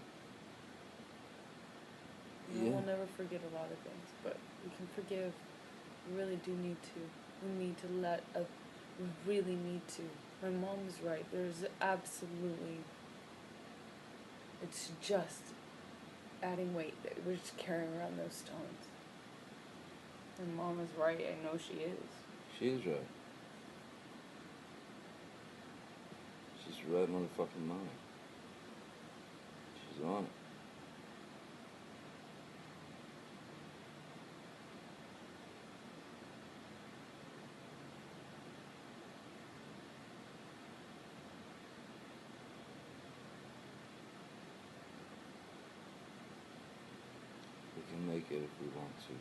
We'll never forget a lot of things, but we can forgive. We really do need to. We need to we really need to. My mom's right. There's absolutely, it's just adding weight. We're just carrying around those stones. My mom is right. I know she is. She is right. She's She's right on the fucking money. She's on it. We can make it if we want to.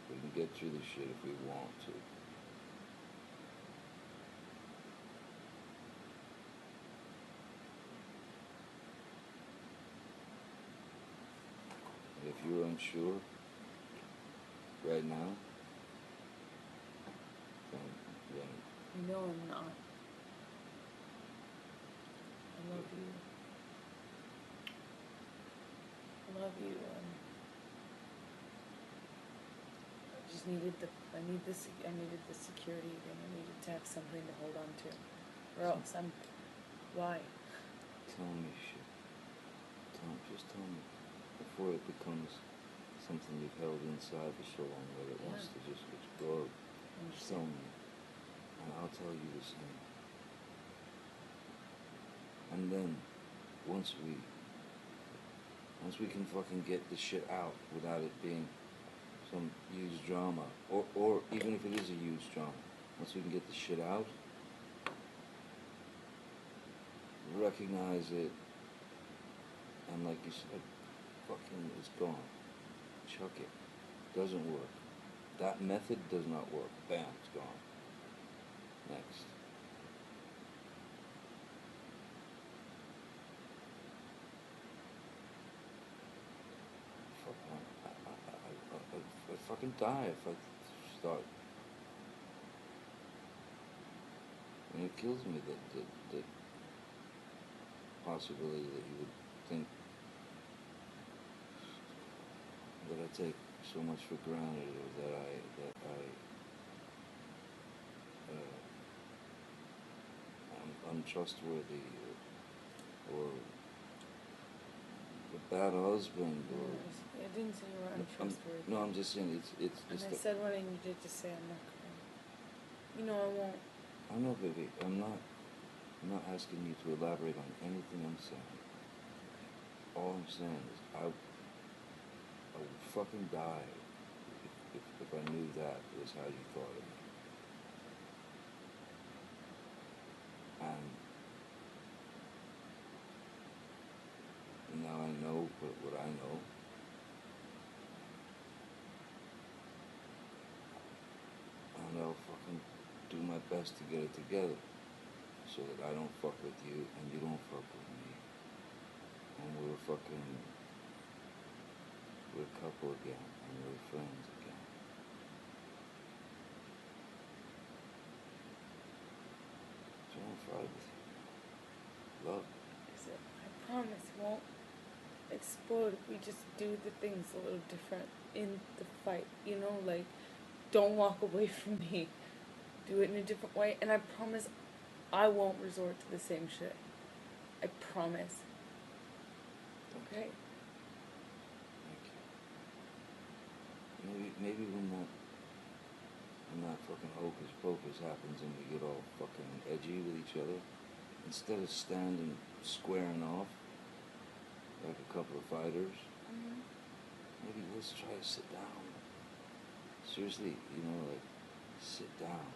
We can get through this shit if we want to. And if you're unsure right now, then No, I'm not. I love you. I love you. I just needed I needed the security thing. I needed to have something to hold on to. Or else why? tell me shit. Just tell me. Before it becomes something you've held inside for so long that it wants to just explode. Just tell me. And I'll tell you the same. And then, once we can fucking get the shit out without it being some huge drama, or even if it is a huge drama, once we can get the shit out, recognize it, and like you said, fucking it's gone. Chuck it. Doesn't work. That method does not work. Bam, it's gone. Next. I'd fucking die if I start. And it kills me that possibility that you would think that I take so much for granted, or that I am untrustworthy, or a bad husband, or I didn't say you were untrustworthy. no, I'm just saying it's And just. I said what I needed to say. I'm not gonna. You know, I won't. I know, baby. I'm not asking you to elaborate on anything I'm saying. All I'm saying is I would fucking die if I knew that was how you thought of me. And now I know what I know. And I'll fucking do my best to get it together, so that I don't fuck with you and you don't fuck with me. And we're a couple again, and we're friends again. So I don't fight with you. Love. I promise it won't explode if we just do the things a little different in the fight. You know, like, don't walk away from me. Do it in a different way. And I promise I won't resort to the same shit. I promise. Okay? Thank you. Maybe when that fucking hocus pocus happens and we get all fucking edgy with each other, instead of standing squaring off like a couple of fighters, maybe let's try to sit down. Seriously, like, sit down.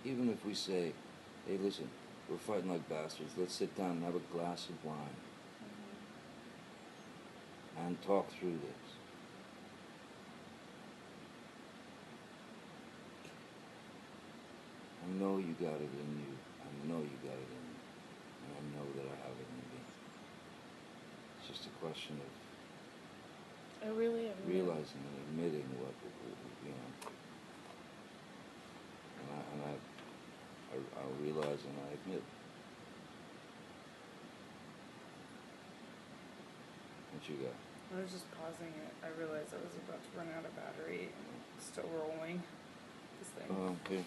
Even if we say, hey, listen, we're fighting like bastards, let's sit down and have a glass of wine and talk through this. I know you got it in you. I know you got it in me. And I know that I have it in me. It's just a question of I really am. realizing and admitting what, and I'll realize and I admit. What you got? I was just pausing it. I realized I was about to run out of battery and it's still rolling. This thing. Okay.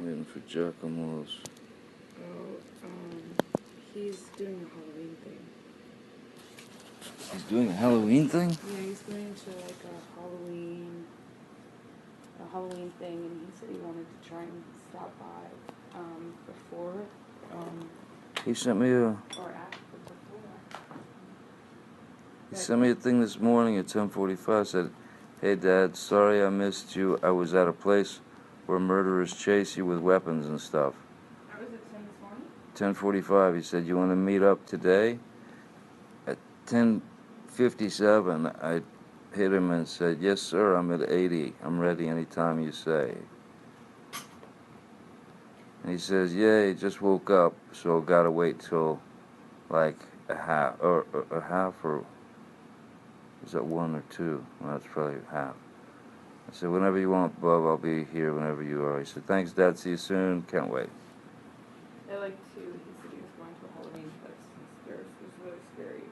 Waiting for Giacomo's. Oh, he's doing a Halloween thing. He's doing a Halloween thing? Yeah, he's going to like a Halloween thing, and he said he wanted to try and stop by before He sent me a or after before. he sent me a thing this morning at 10:45. Said, "Hey Dad, sorry I missed you. I was at a place where murderers chase you with weapons and stuff." How was it 10 this morning? 10:45. He said, "You want to meet up today?" At 10:57, I hit him and said, "Yes, sir. I'm at 80. I'm ready anytime you say." And he says, "Yeah, he just woke up, so gotta wait till like a half or a half or is that 1 or 2? Well, that's probably half." I said, "Whenever you want, Bub, I'll be here whenever you are." He said, "Thanks, Dad. See you soon. Can't wait." I like to. He said he was going to a Halloween place. It was really scary.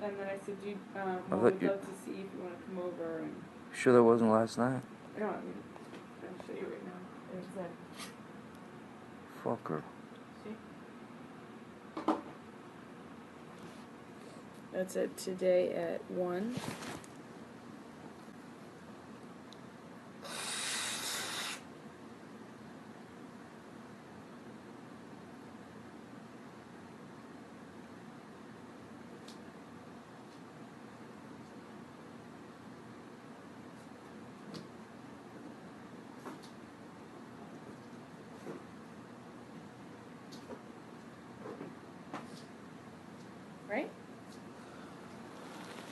And then I said, Mom would love to see if you want to come over. And Sure that wasn't last night? no, I'll show you right now. There's that. Fucker. See? That's it today at 1. Right?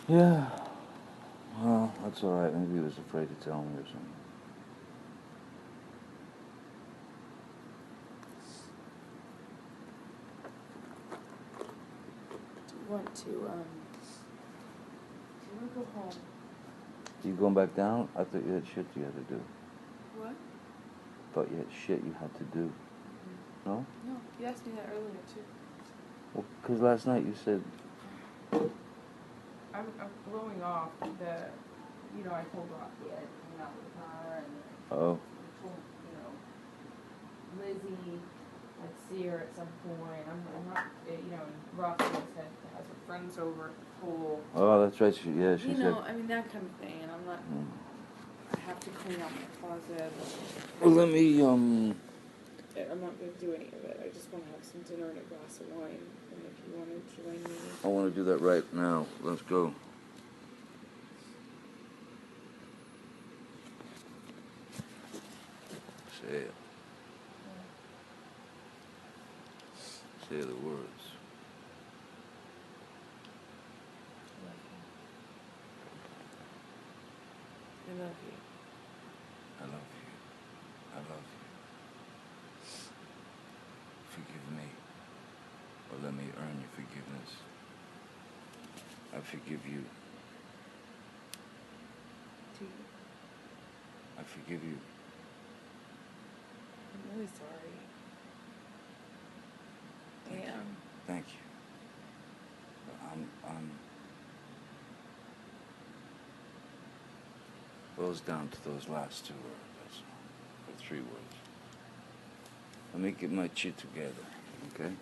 Yeah. Well, that's all right. Maybe he was afraid to tell me or something. Do you want to go home? You going back down? I thought you had shit you had to do. What? Thought you had shit you had to do. No? No, you asked me that earlier too. Well, 'cause last night you said... I'm blowing off I told Rocky I'd hang out with her and Oh. I told, Lizzie I'd see her at some point. I'm not, and Rocky has her friends over at the pool. Oh, that's right. She said... that kind of thing, and I'm not, I have to clean out my closet. Well, let me, I'm not going to do any of it. I just want to have some dinner and a glass of wine. And if you want to join me. I want to do that right now. Let's go. Say it. Say the words. I love you. I love you. I love you. Forgive me, or let me earn your forgiveness. I forgive you. Do you? I forgive you. I'm really sorry. I am. Thank you. I'm boils down to those last 2 words, that's all. Or 3 words. Let me get my shit together, okay?